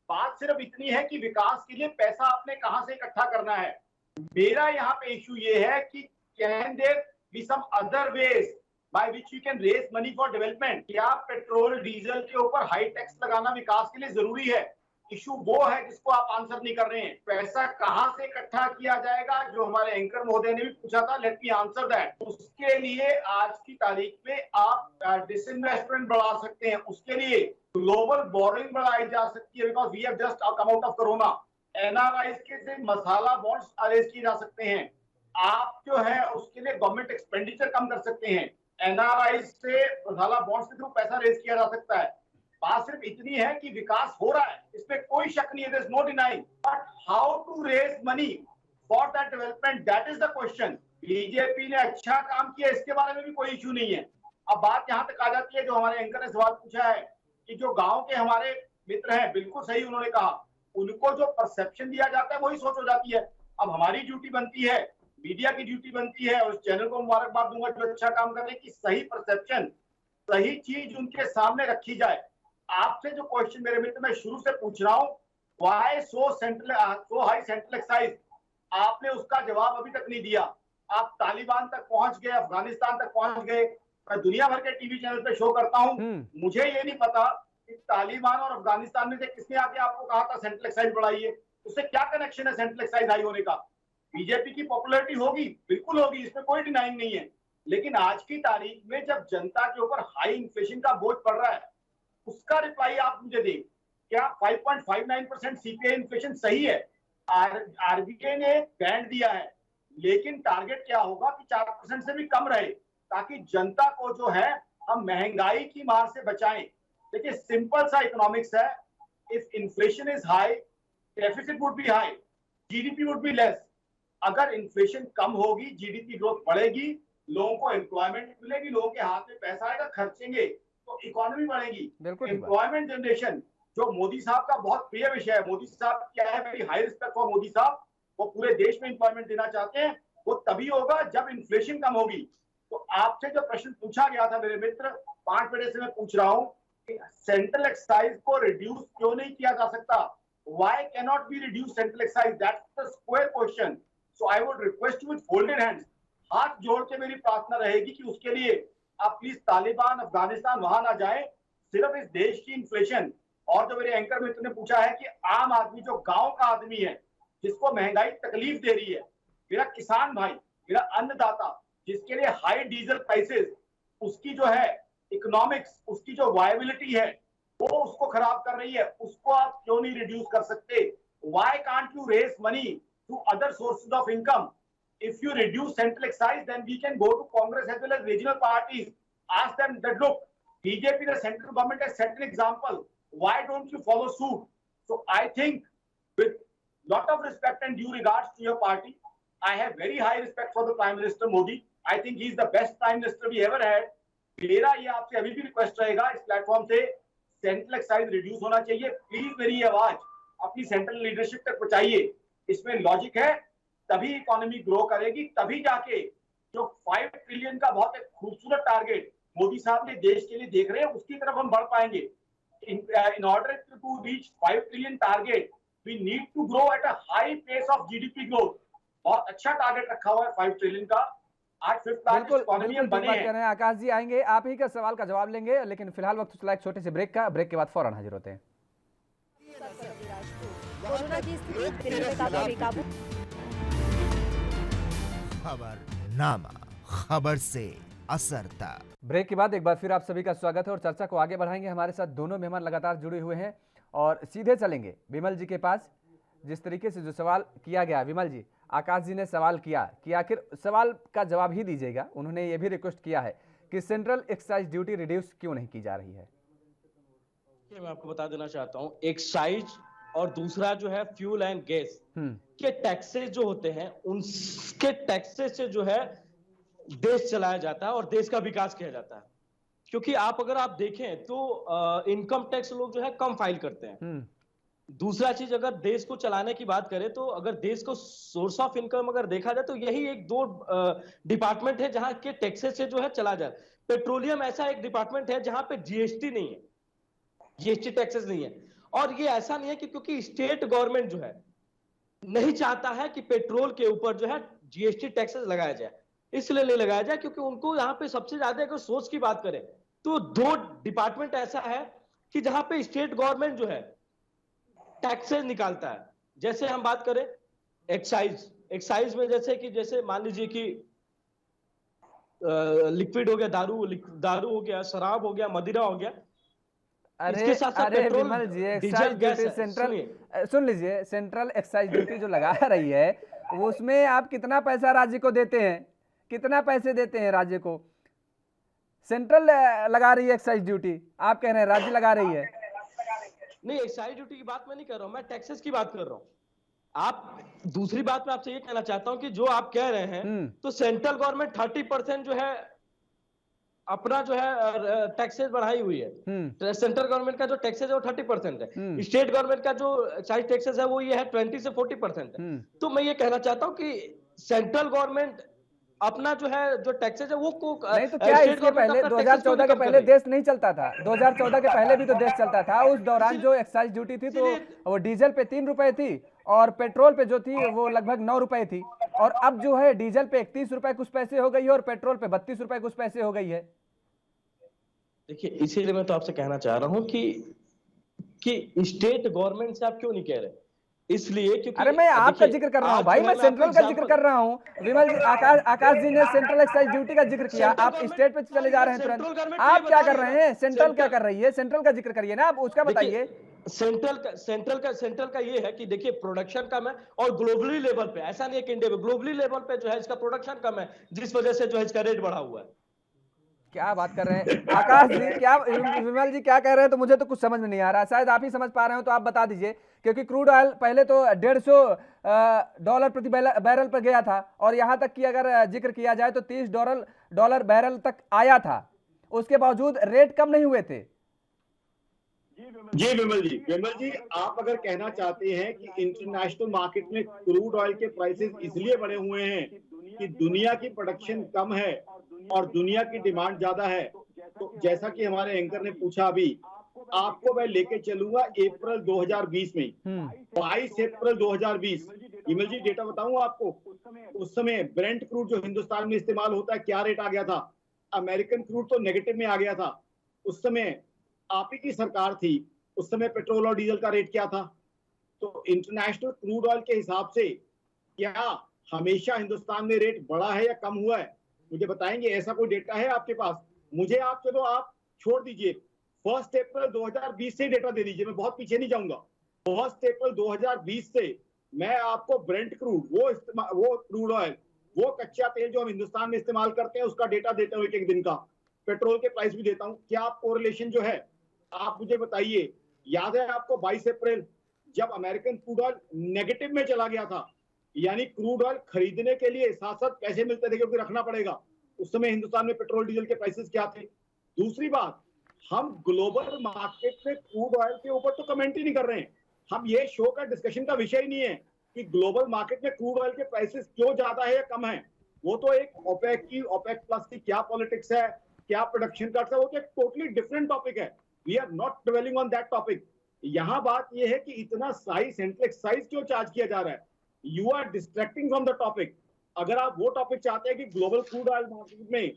बात सिर्फ इतनी है कि विकास के लिए पैसा आपने कहां से इकट्ठा करना है। मेरा यहाँ पे इशू ये है कि can there be some other ways by which you can raise money for development. क्या पेट्रोल डीजल के ऊपर हाई टैक्स लगाना विकास के लिए जरूरी है? इशू वो है जिसको आप आंसर नहीं कर रहे हैं। पैसा कहां से इकट्ठा किया जाएगा, जो हमारे एंकर महोदय ने भी पूछा था, लेट मी आंसर दैट। उसके लिए आज की तारीख में आप डिसइन्वेस्टमेंट बढ़ा सकते हैं, उसके लिए ग्लोबल बोरिंग बढ़ाई जा सकती है, because we have just come out of corona. NRIs के से मसाला बॉन्ड्स अरेंज किए जा सकते हैं। आप जो है उसके लिए गवर्नमेंट एक्सपेंडिचर कम कर सकते हैं। एनआरआईज से मसाला बॉन्ड्स के थ्रू पैसा रेज किया जा सकता है। बात सिर्फ इतनी है कि विकास हो रहा है, इसमें कोई शक नहीं है, there is no denying, but how to raise money for that development, that is the question. BJP ने अच्छा काम किया, इसके बारे में भी कोई इश्यू नहीं है। अब बात यहां तक आ जाती है, जो हमारे एंकर ने सवाल पूछा है कि जो गांव के हमारे मित्र हैं, बिल्कुल सही उन्होंने कहा, उनको जो परसेप्शन दिया जाता है वही सोच हो जाती है। अब हमारी ड्यूटी बनती है, मीडिया की ड्यूटी बनती है, और इस चैनल को मुबारकबाद दूंगा जो अच्छा काम कर रहे हैं कि सही परसेप्शन, सही चीज उनके सामने रखी जाए। आपसे जो क्वेश्चन मेरे मित्र मैं शुरू से पूछ रहा हूँ, why so high central excise, आपने उसका जवाब अभी तक नहीं दिया। आप तालिबान तक पहुंच गए, अफगानिस्तान तक पहुंच गए। मैं दुनिया भर के टीवी चैनल पे शो करता हूं, मुझे ये नहीं पता कि तालिबान और अफगानिस्तान में से किसने आके आपको कहा था सेंट्रल एक्साइज बढ़ाइए, उससे क्या कनेक्शन है सेंट्रल एक्साइज हाई होने का। बीजेपी की पॉपुलैरिटी होगी, बिल्कुल होगी, इसमें कोई डिनाइंग नहीं है, लेकिन आज की तारीख में जब जनता के ऊपर हाई इन्फ्लेशन का बोझ पड़ रहा है, उसका रिप्लाई आप मुझे दें। क्या 5.59% सीपीआई इन्फ्लेशन सही है? आरबीआई ने बैंड दिया है, लेकिन टारगेट क्या होगा कि 4% से भी कम रहे, ताकि जनता को जो है हम महंगाई की मार से बचाएं। देखिए सिंपल सा इकोनॉमिक्स है, if inflation is high, deficit would be high, GDP would be less. अगर इन्फ्लेशन कम होगी, जीडीपी ग्रोथ बढ़ेगी, लोगों को एम्प्लॉयमेंट मिलेगी, लोगों के हाथ में पैसा आएगा, खर्चेंगे तो इकोनॉमी बढ़ेगी। एम्प्लॉयमेंट जनरेशन जो मोदी साहब का बहुत प्रिय विषय है, मोदी साहब क्या है, very high respect for Modi साहब, वो पूरे देश में एम्प्लॉयमेंट देना चाहते हैं, वो तभी होगा जब इन्फ्लेशन कम होगी। तो आपसे जो प्रश्न पूछा गया था मेरे मित्र, 5 मिनट से मैं पूछ रहा हूं कि सेंट्रल एक्साइज को रिड्यूस क्यों नहीं किया जा सकता? Why cannot we reduce central excise? That's the square question. So I would request you with folded hands, हाथ जोड़ के मेरी प्रार्थना रहेगी कि उसके लिए आप प्लीज तालिबान, अफगानिस्तान वहां ना जाए। सिर्फ इस देश की इन्फ्लेशन, और जो मेरे एंकर मित्र ने पूछा है कि आम आदमी जो गांव का आदमी है, जिसको महंगाई तकलीफ दे रही है, मेरा किसान भाई, मेरा अन्नदाता, जिसके लिए हाई डीजल प्राइसेस, उसकी जो है इकोनॉमिक्स, उसकी जो वायबिलिटी है वो उसको खराब कर रही है, उसको आप क्यों नहीं रिड्यूस कर सकते? Why can't you raise money to other sources of income? If you reduce central excise, then we can go to Congress as well as regional parties, ask them that look, BJP, the central government has set an example, why don't you follow suit? So I think with lot of respect and due regards to your party, I have very high respect for the Prime Minister Modi. I think he is the best Prime Minister we ever had. मेरा ये आपसे अभी भी request रहेगा इस platform से, central excise reduce होना चाहिए। प्लीज मेरी आवाज अपनी सेंट्रल लीडरशिप तक पहुंचाइए, इसमें लॉजिक है, तभी इकोनॉमी ग्रो करेगी, तभी जाके जो 5 ट्रिलियन का बहुत एक खूबसूरत टारगेट मोदी साहब ने देश के लिए देख रहे हैं, उसकी तरफ हम बढ़ पाएंगे। In order to reach 5 trillion target, we need to grow at a high pace of GDP growth. बहुत अच्छा टारगेट रखा हुआ है 5 ट्रिलियन का। आज बिल्कुल बात कह रहे हैं। आकाश जी आएंगे, आप ही का सवाल का जवाब लेंगे, लेकिन फिलहाल वक्त चला एक छोटे से ब्रेक का, ब्रेक के बाद फौरन हाजिर होते हैं। कोरोना की स्थिति दिल्ली में काफी बेकाबू। खबरनामा, खबर से असर तक। ब्रेक के बाद एक बार फिर आप सभी का स्वागत है और चर्चा को आगे बढ़ाएंगे। हमारे साथ दोनों मेहमान लगातार जुड़े हुए हैं और सीधे चलेंगे विमल जी के पास। जिस तरीके से जो सवाल किया गया, विमल जी, आकाश जी ने सवाल किया कि आखिर सवाल का जवाब ही दीजिएगा। उन्होंने ये भी रिक्वेस्ट किया है कि सेंट्रल एक्साइज ड्यूटी रिड्यूस क्यों नहीं की जा रही है। मैं आपको बता देना चाहता हूं, एक्साइज और दूसरा जो है फ्यूल एंड गैस के टैक्सेस जो होते हैं, उनके टैक्सेस से जो है देश चलाया जाता है और देश का विकास किया जाता है। क्योंकि अगर आप देखें तो इनकम टैक्स लोग जो है कम फाइल करते हैं। दूसरा चीज, अगर देश को चलाने की बात करें तो अगर देश को सोर्स ऑफ इनकम अगर देखा जाए तो यही 1-2 डिपार्टमेंट है जहां के टैक्सेस से जो है चला जाए। पेट्रोलियम ऐसा एक डिपार्टमेंट है जहां पे जीएसटी नहीं है, जीएसटी टैक्सेस नहीं है। और ये ऐसा नहीं है कि क्योंकि स्टेट गवर्नमेंट जो है नहीं चाहता है कि पेट्रोल के ऊपर जो है जीएसटी टैक्सेस लगाया जाए, इसलिए नहीं लगाया जाए क्योंकि उनको यहाँ पे सबसे ज्यादा अगर सोच की बात करें तो 2 डिपार्टमेंट ऐसा है कि जहां पे स्टेट गवर्नमेंट जो है टैक्सेस निकालता है। जैसे हम बात करें एक्साइज में जैसे मान लीजिए कि लिक्विड हो गया, दारू हो गया, शराब हो गया, मदिरा हो गया। अरे विमल जी, एक्साइज ड्यूटी सेंट्रल, सुन लीजिए, सेंट्रल एक्साइज ड्यूटी जो लगा रही है वो उसमें आप कितना पैसा राज्य को देते हैं, कितना पैसे देते हैं राज्य को? सेंट्रल लगा रही है एक्साइज ड्यूटी, आप कह रहे हैं राज्य लगा रही है। नहीं, एक्साइज ड्यूटी की बात मैं नहीं कर रहा हूं, मैं टैक्सेस की बात कर रहा हूं। आप दूसरी बात मैं आपसे ये कहना चाहता हूं कि जो आप कह रहे हैं तो सेंट्रल गवर्नमेंट 30% जो है अपना जो है टैक्सेस बढ़ाई हुई है। सेंट्रल गवर्नमेंट का जो टैक्सेस है वो 30% है, स्टेट गवर्नमेंट का जो एक्साइज टैक्सेस है वो ये है 20 से 40% है। तो मैं ये कहना चाहता हूं कि सेंट्रल गवर्नमेंट अपना जो है जो टैक्सेस है वो नहीं तो क्या इसके पहले 2014 के पहले देश नहीं चलता था? 2014 के पहले भी तो देश चलता था। उस दौरान जो एक्साइज ड्यूटी थी तो वो डीजल पे 3 रुपए थी और पेट्रोल पे जो थी वो लगभग 9 रुपए थी, और अब जो है डीजल पे 31 रुपए कुछ पैसे हो गई है और पेट्रोल पे 32 रुपए कुछ पैसे हो गई है। देखिए, इसीलिए मैं तो आपसे कहना चाह रहा हूं कि स्टेट गवर्नमेंट से आप क्यों नहीं कह रहे, इसलिए क्योंकि अरे मैं आपका जिक्र कर रहा हूँ भाई, मैं सेंट्रल का जिक्र कर रहा हूँ। विमल जी, आकाश जी ने सेंट्रल एक्साइज ड्यूटी का जिक्र किया, आप स्टेट पे चले जा रहे हैं तुरंत। आप क्या कर रहे हैं? सेंट्रल क्या कर रही है? सेंट्रल का जिक्र करिए ना, आप उसका बताइए। सेंट्रल का ये है कि देखिए प्रोडक्शन कम है और ग्लोबली लेवल पे, ऐसा नहीं है कि इंडिया में, ग्लोबली लेवल पे जो है इसका प्रोडक्शन कम है, जिस वजह से जो है इसका रेट बढ़ा हुआ है। क्या बात कर रहे हैं आकाश जी? क्या विमल जी क्या कह रहे हैं? तो मुझे तो कुछ समझ में नहीं आ रहा, शायद आप ही समझ पा रहे हो तो आप बता दीजिए। क्योंकि क्रूड ऑयल पहले तो $150 प्रति बैरल पर गया था, और यहां तक कि अगर जिक्र किया जाए तो $30 बैरल तक आया था, उसके बावजूद रेट कम नहीं हुए थे। जी विमल जी, आप अगर कहना चाहते हैं कि इंटरनेशनल मार्केट में क्रूड ऑयल के प्राइसेस इसलिए बढ़े हुए हैं कि दुनिया की प्रोडक्शन कम है और दुनिया की डिमांड ज्यादा है, तो जैसा कि हमारे एंकर ने पूछा अभी, आपको मैं लेके चलूंगा अप्रैल 2020 में, 22 अप्रैल 2020। विमल जी डेटा बताऊं आपको, उस समय ब्रेंट क्रूड जो हिंदुस्तान में इस्तेमाल होता है क्या रेट आ गया था? अमेरिकन क्रूड तो नेगेटिव में आ गया था। उस समय आप ही की सरकार थी, उस समय पेट्रोल और डीजल का रेट क्या था? तो इंटरनेशनल क्रूड ऑयल के हिसाब से क्या हमेशा हिंदुस्तान में रेट बढ़ा है या कम हुआ है? मुझे बताएंगे, ऐसा कोई डेटा है आपके पास? मुझे आप चलो आप छोड़ दीजिए, 1 अप्रैल 2020 से डेटा दे दीजिए, मैं बहुत पीछे नहीं जाऊंगा। 1 अप्रैल 2020 से मैं आपको ब्रेंट क्रूड, वो क्रूड ऑयल, वो कच्चा तेल जो हम हिंदुस्तान में इस्तेमाल करते हैं उसका डेटा देता हूँ, एक दिन का पेट्रोल के प्राइस भी देता हूँ। क्या आप कोरिलेशन जो है आप मुझे बताइए। याद है आपको 22 अप्रैल जब अमेरिकन क्रूड ऑयल नेगेटिव में चला गया था, यानी क्रूड ऑयल खरीदने के लिए साथ साथ पैसे मिलते थे क्योंकि रखना पड़ेगा। उस समय हिंदुस्तान में पेट्रोल डीजल के प्राइसेस क्या थे? दूसरी बात, हम ग्लोबल मार्केट में क्रूड ऑयल के ऊपर तो कमेंट ही नहीं कर रहे हैं। हम ये शो का डिस्कशन का विषय ही नहीं है कि ग्लोबल मार्केट में क्रूड ऑयल के प्राइसेस क्यों ज्यादा है या कम है। वो तो एक ओपेक प्लस की क्या पॉलिटिक्स है, क्या प्रोडक्शन कट्स है, वो तो एक टोटली डिफरेंट टॉपिक है। We are not dwelling on that topic. यहाँ बात यह है कि इतना सेंट्रल एक्साइज क्यों चार्ज किया जा रहा है? You are distracting from the topic. अगर आप वो टॉपिक चाहते हैं कि ग्लोबल क्रूड ऑयल मार्केट में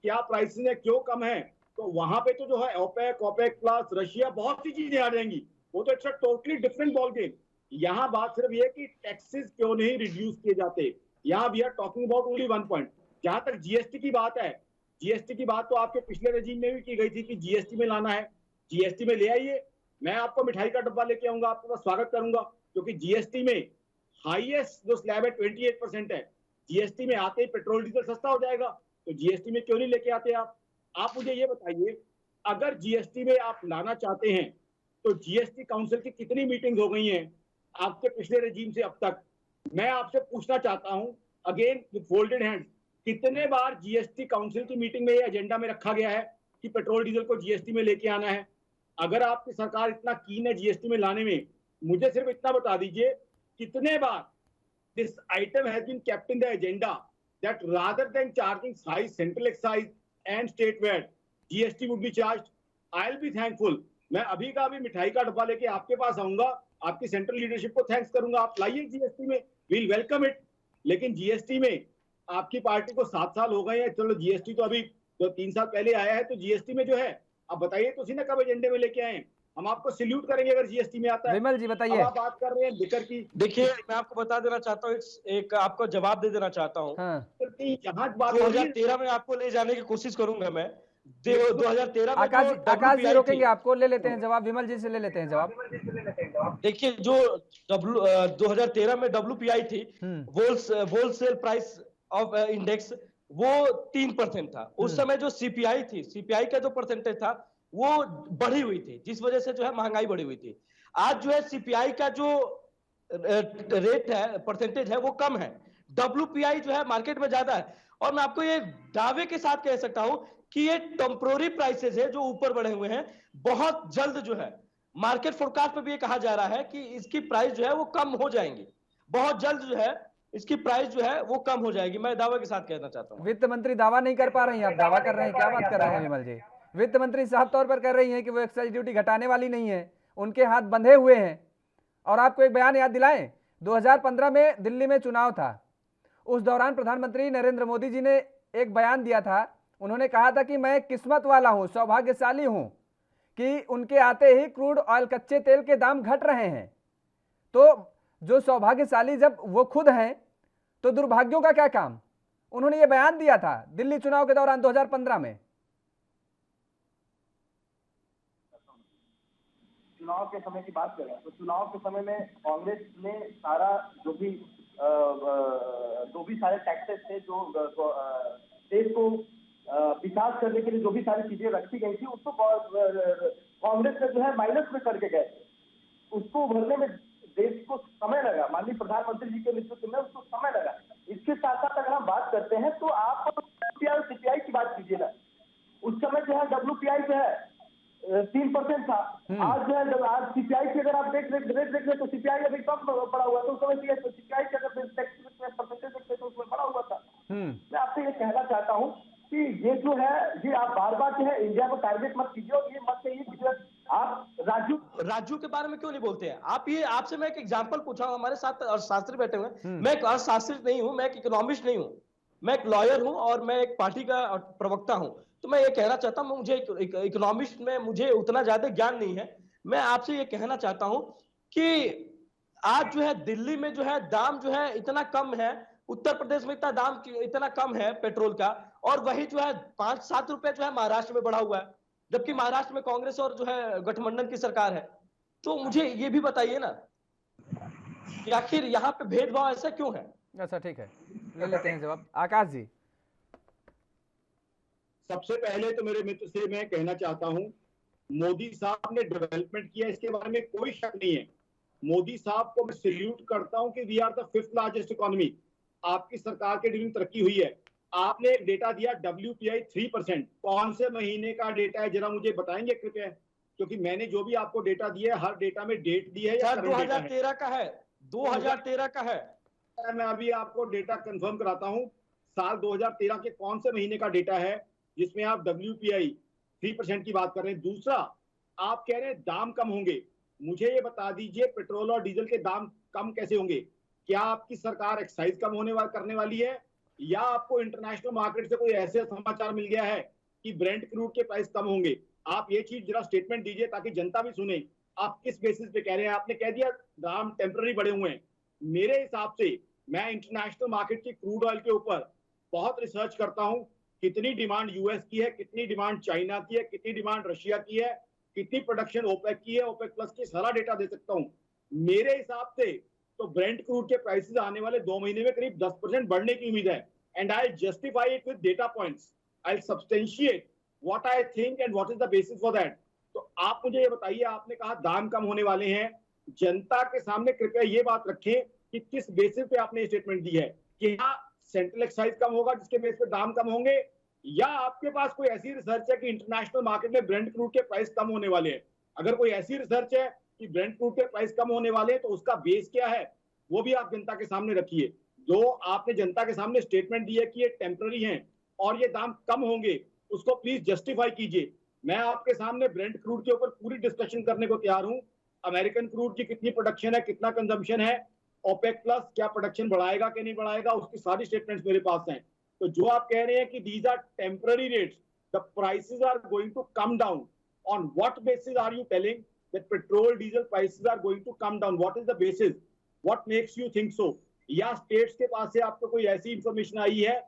क्या प्राइसेस है, क्यों कम है, तो वहां पे तो जो है ओपेक प्लस, रशिया, बहुत सी चीजें आ जाएंगी। वो तो it's a totally different ball game. यहाँ बात सिर्फ ये कि टैक्सेस क्यों नहीं रिड्यूस किए जाते। यहाँ we are talking about only one point. जहां तक जीएसटी की बात है, जीएसटी की बात तो आपके पिछले रेजीम में भी की गई थी कि जीएसटी में लाना है, जीएसटी में ले आइए, मैं आपको मिठाई का डब्बा लेके आऊंगा, आपका स्वागत करूंगा, क्योंकि जीएसटी में हाईएस्ट जो स्लैब है 28% है। जीएसटी में आते ही पेट्रोल डीजल सस्ता हो जाएगा, तो जीएसटी में क्यों नहीं लेके आते आप मुझे ये बताइए, अगर जीएसटी में आप लाना चाहते हैं तो जीएसटी काउंसिल की कितनी मीटिंग हो गई हैं आपके पिछले रेजीम से अब तक? मैं आपसे पूछना चाहता हूं अगेन विद फोल्डेड हैंड्स, कितने बार जीएसटी काउंसिल की मीटिंग में ये एजेंडा में रखा गया है कि पेट्रोल डीजल को जीएसटी में लेके आना है? अगर आपकी सरकार इतना कीन है जीएसटी में लाने में, मुझे सिर्फ इतना बता दीजिए कितने बार this item has been kept in the agenda that rather than charging high central excise and state VAT, GST would be charged. I will be thankful. मैं अभी का अभी मिठाई का डब्बा लेके आपके पास आऊंगा, आपकी सेंट्रल लीडरशिप को थैंक्स करूंगा, आप लाइए जीएसटी में, वील वेलकम इट। लेकिन जीएसटी में आपकी पार्टी को 7 साल हो गए हैं, चलो जीएसटी तो अभी 3 साल पहले आया है, तो जीएसटी में जो है अब बताइए तो ना कब एजेंडे में लेके आए? हम आपको सैल्यूट करेंगे अगर जीएसटी में आता है। विमल जी बताइए। आप बात कर रहे हैं लिकर की। देखिए मैं आपको बता देना चाहता हूँ, एक आपको जवाब दे देना चाहता हूँ। यहाँ बात 2013 में आपको ले जाने की कोशिश करूंगा मैं। 2013 में आकाश जी रोकेंगे आपको, ले लेते हैं जवाब, विमल जी से ले लेते हैं जवाब। देखिए जो 2013 में WPI थी, होलसेल प्राइस ऑफ इंडेक्स, वो 3% था। उस समय जो सीपीआई थी, सीपीआई का जो परसेंटेज था वो बढ़ी हुई थी, जिस वजह से जो है महंगाई बढ़ी हुई थी। आज जो है सीपीआई का जो रेट है, परसेंटेज है, वो कम है। डब्ल्यूपीआई जो है मार्केट में ज्यादा है। और मैं आपको ये दावे के साथ कह सकता हूं कि ये टेम्पोररी प्राइसेस है जो ऊपर बढ़े हुए हैं। बहुत जल्द जो है मार्केट फोरकास्ट में भी ये कहा जा रहा है कि इसकी प्राइस जो है वो कम हो जाएंगी। बहुत जल्द जो है इसकी प्राइस जो है वो कम हो जाएगी। मैं दावे के साथ कहना चाहता हूँ। वित्त मंत्री दावा नहीं कर पा रही हैं, आप दावा कर रहे हैं, क्या बात कर रहे हैं विमल जी? वित्त मंत्री साफ तौर पर कह रही हैं कि वो एक्साइज ड्यूटी घटाने वाली नहीं है, उनके हाथ बंधे हुए हैं। और आपको एक बयान याद दिलाएं, 2015 में दिल्ली में चुनाव था, उस दौरान प्रधानमंत्री नरेंद्र मोदी जी ने एक बयान दिया था। उन्होंने कहा था कि मैं किस्मत वाला हूं, सौभाग्यशाली हूं कि उनके आते ही क्रूड ऑयल, कच्चे तेल के दाम घट रहे हैं। तो जो सौभाग्यशाली जब वो खुद हैं तो दुर्भाग्यों का क्या काम? उन्होंने ये बयान दिया था दिल्ली चुनाव के दौरान 2015 में। चुनाव के समय की बात करें तो चुनाव के समय में कांग्रेस ने सारा जो भी सारे टैक्सेस थे, जो देश को विकास करने के लिए जो भी सारी चीजें रखी गई थी, उसको कांग्रेस ने जो है माइनस में करके गए। उसको भरने में देश को समय लगा, माननीय प्रधानमंत्री जी के नेतृत्व में उसको समय लगा। इसके साथ साथ अगर हम बात करते हैं तो आप सीपीआई की बात कीजिए ना। उस समय जो है डब्ल्यूपीआई जो है 3% था। आज जो है जब आज सीपीआई की अगर आप रेट देख तो सीपीआई अभी कम पड़ा हुआ था। उस समय सीपीआई का अगर परसेंटेज देखते तो उसमें पड़ा हुआ था। मैं आपसे ये कहना चाहता हूँ कि ये जो है, ये आप बार बार जो है इंडिया को टारगेट मत कीजिए और ये मत कहिए कि आप राजू के बारे में क्यों नहीं बोलते हैं आप? ये आपसे मैं एक एग्जांपल पूछा हूं, हमारे साथ अर्थशास्त्री बैठे हुए हैं। मैं एक अर्थशास्त्री नहीं हूं, मैं एक इकोनॉमिस्ट नहीं हूं, मैं एक लॉयर हूं और मैं एक पार्टी का प्रवक्ता हूं। तो मैं ये कहना चाहता हूं, मुझे इकोनॉमिस्ट में मुझे उतना ज्यादा ज्ञान नहीं है। मैं आपसे ये कहना चाहता हूं कि आज जो है दिल्ली में जो है दाम जो है इतना कम है, उत्तर प्रदेश में इतना दाम इतना कम है पेट्रोल का, और वही जो है 5-7 रुपए जो है महाराष्ट्र में बढ़ा हुआ है, जबकि महाराष्ट्र में कांग्रेस और जो है गठबंधन की सरकार है। तो मुझे ये भी बताइए ना कि आखिर यहाँ पे भेदभाव ऐसा क्यों है? अच्छा ठीक है, ले लेते हैं जवाब। आकाश जी। सबसे पहले तो मेरे मित्र से मैं कहना चाहता हूं, मोदी साहब ने डेवलपमेंट किया, इसके बारे में कोई शक नहीं है। मोदी साहब को मैं सैल्यूट करता हूं कि we are the 5th largest economy. आपकी सरकार के दिन तरक्की हुई है। आपने एक डेटा दिया WPI 3%, कौन से महीने का डेटा है जरा मुझे बताएंगे कृपया? क्योंकि मैंने जो भी आपको डेटा दिया है हर डेटा में डेट दी है या 2013 का है, 2013 का है। मैं अभी आपको डेटा कंफर्म कराता हूं। साल 2013 के कौन से महीने का डेटा है जिसमें आप WPI 3% की बात कर रहे हैं? दूसरा, आप कह रहे हैं दाम कम होंगे। मुझे ये बता दीजिए पेट्रोल और डीजल के दाम कम कैसे होंगे? क्या आपकी सरकार एक्साइज कम करने वाली है, या आपको इंटरनेशनल मार्केट से कोई ऐसे समाचार मिल गया है कि ब्रेंट क्रूड के प्राइस कम होंगे? आप ये चीज जरा स्टेटमेंट दीजिए ताकि जनता भी सुने। आप किस बेसिस पे कह रहे हैं? आपने कह दिया दाम टेम्पररी बढ़े हुए हैं। मेरे हिसाब से मैं इंटरनेशनल मार्केट की क्रूड ऑयल के ऊपर बहुत रिसर्च करता हूं। कितनी डिमांड यूएस की है, कितनी डिमांड चाइना की है, कितनी डिमांड रशिया की है, कितनी प्रोडक्शन ओपेक की है, ओपेक प्लस की, सारा डेटा दे सकता हूं। मेरे हिसाब से तो ब्रेंट क्रूड के प्राइसेस आने वाले 2 महीने में करीब 10% बढ़ने की उम्मीद है। And I justify it with data points. I substantiate what I think and what is the basis for that. तो आप मुझे ये बताइए, आपने कहा दाम कम होने वाले हैं, जनता के सामने कृपया ये बात रखें कि किस बेसिस पे आपने स्टेटमेंट दी है? कि सेंट्रल एक्साइज कम होगा जिसके बेस पे दाम कम होंगे, या आपके पास कोई ऐसी रिसर्च है कि इंटरनेशनल मार्केट में ब्रेंट क्रूड के प्राइस कम होने वाले हैं? अगर कोई ऐसी रिसर्च है कि ब्रेंट क्रूड के प्राइस कम होने वाले हैं तो उसका बेस क्या है वो भी आप जनता के सामने रखिए। जो आपने जनता के सामने स्टेटमेंट दी है कि ये टेम्पररी हैं और ये दाम कम होंगे, उसको प्लीज जस्टिफाई कीजिए। मैं आपके सामने ब्रेंट क्रूड के ऊपर पूरी डिस्कशन करने को तैयार हूं। अमेरिकन क्रूड की कितनी प्रोडक्शन है, कितना कंजम्पशन है, ओपेक प्लस क्या प्रोडक्शन बढ़ाएगा कि नहीं बढ़ाएगा, उसकी सारी स्टेटमेंट्स मेरे पास हैं। तो जो आप कह रहे हैं कि these are temporary rates, the prices are going to come down, on what basis are you telling that petrol diesel prices are going to come down? What is the basis? What makes you think so? या states के पास से आपको कोई ऐसी information आई है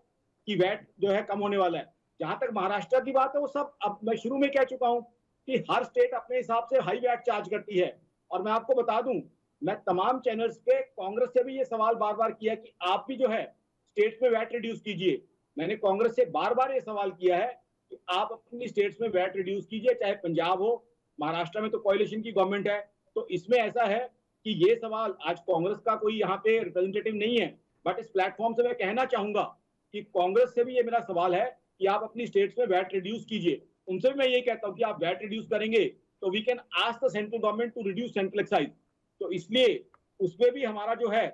कि VAT जो है कम होने वाला है? जहां तक महाराष्ट्र की बात है, वो सब अब मैं शुरू में कह चुका हूं कि हर स्टेट अपने हिसाब से हाई वैट चार्ज करती है। और मैं आपको बता दूं, मैं तमाम चैनल्स पे कांग्रेस से भी ये सवाल बार बार किया कि आप भी जो है स्टेट में वैट रिड्यूस कीजिए। मैंने कांग्रेस से बार बार ये सवाल किया है कि आप अपनी स्टेट्स में वैट रिड्यूस कीजिए, चाहे पंजाब हो, महाराष्ट्र में तो कोalition की गवर्नमेंट है। तो इसमें ऐसा है कि ये सवाल आज कांग्रेस का कोई यहाँ पे रिप्रेजेंटेटिव नहीं है, बट इस प्लेटफॉर्म से मैं कहना चाहूंगा कि कांग्रेस से भी ये मेरा सवाल है कि आप अपनी स्टेट्स में वैट रिड्यूस कीजिए। उनसे भी मैं ये कहता हूँ कि आप वैट रिड्यूस करेंगे तो we can ask the central government to reduce central excise. तो इसलिए उसमें भी हमारा जो है,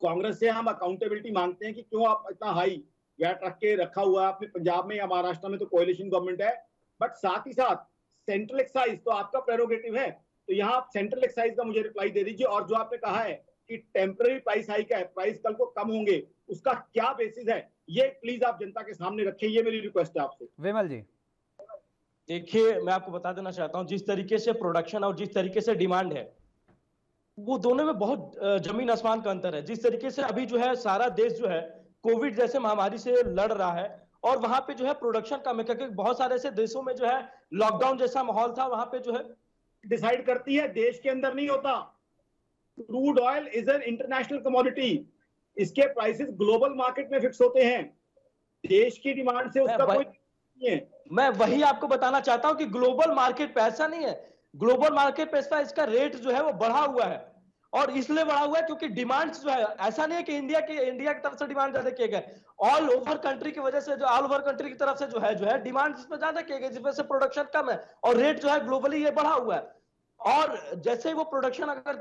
कांग्रेस से हम अकाउंटेबिलिटी मांगते हैं कि क्यों आप इतना हाई वैट रखा हुआ है आपने पंजाब में या महाराष्ट्र में, तो कोalition गवर्नमेंट है, बट साथ ही साथ सेंट्रल एक्साइज तो आपका प्रेरोगेटिव है। तो यहाँ आप सेंट्रल एक्साइज का मुझे रिप्लाई दे दीजिए। और जो आपने कहा है कि टेम्पररी प्राइस हाइक है, प्राइस कल को कम होंगे, उसका क्या बेसिस है, ये प्लीज आप जनता के सामने रखें, ये मेरी रिक्वेस्ट है आपसे। विमल जी, देखिए मैं आपको बता देना चाहता हूं, जिस तरीके से प्रोडक्शन और जिस तरीके से डिमांड है, वो दोनों में बहुत जमीन आसमान का अंतर है। जिस तरीके से अभी जो है सारा देश जो है कोविड जैसे महामारी से लड़ रहा है और वहां पे जो है प्रोडक्शन कम है, क्योंकि बहुत सारे ऐसे देशों में जो है लॉकडाउन जैसा माहौल था, वहां पे जो है डिसाइड करती है, देश के अंदर नहीं होता। Crude oil is an international commodity, इसके प्राइसेस ग्लोबल मार्केट में फिक्स होते हैं, देश की डिमांड से उसका कोई नहीं है। मैं वही आपको बताना चाहता हूं कि ग्लोबल मार्केट पे ऐसा नहीं है, ग्लोबल मार्केट पे इसका रेट जो है वो बढ़ा हुआ है, और इसलिए बढ़ा हुआ है क्योंकि डिमांड जो है, ऐसा नहीं है कि इंडिया की तरफ से डिमांड ज्यादा किए गए, ऑल ओवर कंट्री की वजह से, जो ऑल ओवर कंट्री की तरफ से जो है डिमांड जिसमें ज्यादा किए गए, जिसमें से प्रोडक्शन कम है और रेट जो है ग्लोबली ये बढ़ा हुआ है। और जैसे ही वो प्रोडक्शन अगर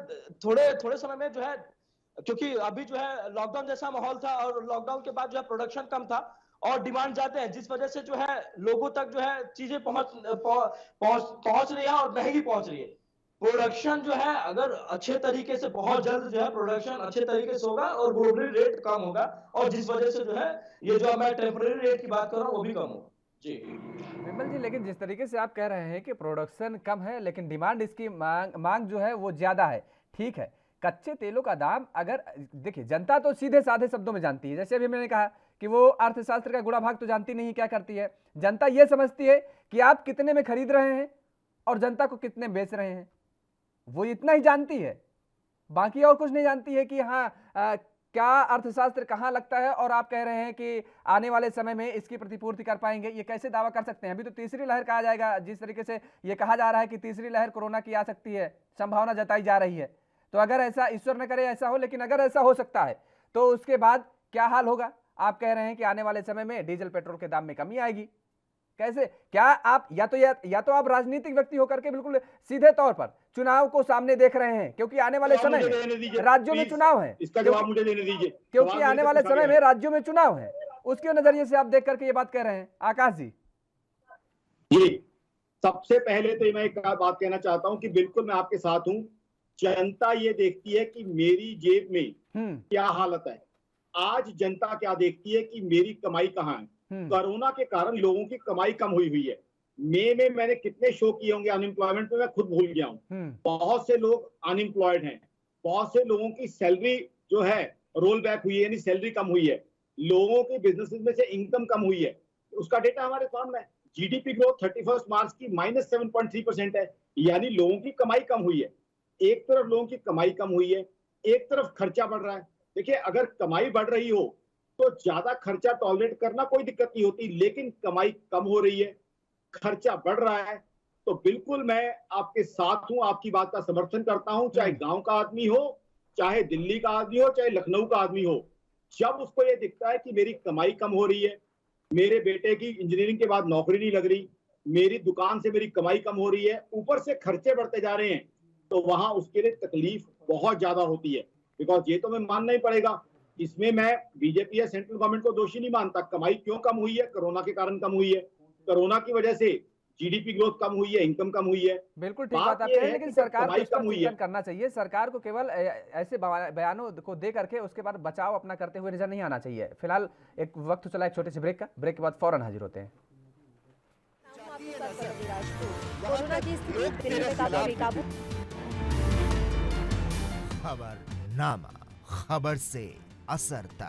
थोड़े समय में जो है, क्योंकि अभी जो है लॉकडाउन जैसा माहौल था और लॉकडाउन के बाद जो है प्रोडक्शन कम था और डिमांड ज्यादा है, जिस वजह से जो है लोगों तक जो है चीजें पहुंच रही है और महंगी पहुंच रही है। प्रोडक्शन जो है अगर अच्छे तरीके से, बहुत जल्द जो है प्रोडक्शन अच्छे तरीके से होगा और ग्लोबली रेट कम होगा, और जिस वजह से जो है ये जो मैं टेम्पररी रेट की बात कर रहा हूँ वो भी कम होगा। जी विमल जी, लेकिन जिस तरीके से आप कह रहे हैं कि प्रोडक्शन कम है लेकिन डिमांड, इसकी मांग जो है वो ज्यादा है, ठीक है। कच्चे तेलों का दाम, अगर देखिए जनता तो सीधे साधे शब्दों में जानती है, जैसे अभी मैंने कहा कि वो अर्थशास्त्र का गुणा भाग तो जानती नहीं, क्या करती है जनता, ये समझती है कि आप कितने में खरीद रहे हैं और जनता को कितने बेच रहे हैं, वो इतना ही जानती है, बाकी और कुछ नहीं जानती है कि हाँ क्या अर्थशास्त्र कहाँ लगता है। और आप कह रहे हैं कि आने वाले समय में इसकी प्रतिपूर्ति कर पाएंगे, ये कैसे दावा कर सकते हैं? अभी तो तीसरी लहर कहा जाएगा, जिस तरीके से ये कहा जा रहा है कि तीसरी लहर कोरोना की आ सकती है, संभावना जताई जा रही है। तो अगर ऐसा, ईश्वर न करे ऐसा हो, लेकिन अगर ऐसा हो सकता है तो उसके बाद क्या हाल होगा? आप कह रहे हैं कि आने वाले समय में डीजल पेट्रोल के दाम में कमी आएगी, कैसे? क्या आप या तो आप राजनीतिक व्यक्ति होकर के बिल्कुल सीधे तौर पर चुनाव को सामने देख रहे हैं, क्योंकि आने वाले समय में राज्यों में चुनाव है, इसका जवाब मुझे देने दीजिए, क्योंकि आने वाले समय में राज्यों में चुनाव है, उसके नजरिए से आप देख करके ये बात कह रहे हैं। आकाश जी, सबसे पहले तो मैं एक बात कहना चाहता हूं कि बिल्कुल मैं आपके साथ हूं। जनता ये देखती है कि मेरी जेब में क्या हालत है, आज जनता क्या देखती है कि मेरी कमाई कहाँ है। कोरोना के कारण लोगों की कमाई कम हुई है। मई में मैंने कितने शो किए होंगे अनएम्प्लॉयमेंट में, मैं खुद भूल गया हूँ। बहुत से लोग अनएम्प्लॉयड हैं, बहुत से लोगों की सैलरी जो है रोल बैक हुई है, यानी सैलरी कम हुई है, लोगों के बिजनेसेस में से इनकम कम हुई है, उसका डेटा हमारे सामने है। जीडीपी ग्रोथ 31 मार्च की -7.3% है, यानी लोगों की कमाई कम हुई है। एक तरफ लोगों की कमाई कम हुई है, एक तरफ खर्चा बढ़ रहा है। देखिए, अगर कमाई बढ़ रही हो तो ज्यादा खर्चा टॉलरेट करना कोई दिक्कत नहीं होती, लेकिन कमाई कम हो रही है, खर्चा बढ़ रहा है, तो बिल्कुल मैं आपके साथ हूं, आपकी बात का समर्थन करता हूं। चाहे गांव का आदमी हो, चाहे दिल्ली का आदमी हो, चाहे लखनऊ का आदमी हो, जब उसको ये दिखता है कि मेरी कमाई कम हो रही है, मेरे बेटे की इंजीनियरिंग के बाद नौकरी नहीं लग रही, मेरी दुकान से मेरी कमाई कम हो रही है, ऊपर से खर्चे बढ़ते जा रहे हैं, तो वहां उसके लिए तकलीफ बहुत ज्यादा होती है। बिकॉज ये तो मैं मानना ही पड़ेगा, इसमें मैं बीजेपी या सेंट्रल गवर्नमेंट को दोषी नहीं मानता। कमाई क्यों कम हुई है? कोरोना के कारण कम हुई है, कोरोना की वजह से जीडीपी ग्रोथ कम हुई है, इनकम कम हुई है। बिल्कुल ठीक बात आप कह रहे हैं, लेकिन सरकार को इस पर चिंतन करना चाहिए। सरकार को केवल ऐसे बयानों को दे करके उसके बाद बचाव अपना करते हुए नजर नहीं आना चाहिए। फिलहाल एक वक्त चला एक छोटे से ब्रेक का, ब्रेक के बाद फौरन हाजिर होते हैं। कोरोना की स्थिति दिल्ली में काफी बेकाबू। खबरनामा, खबर से असर तक।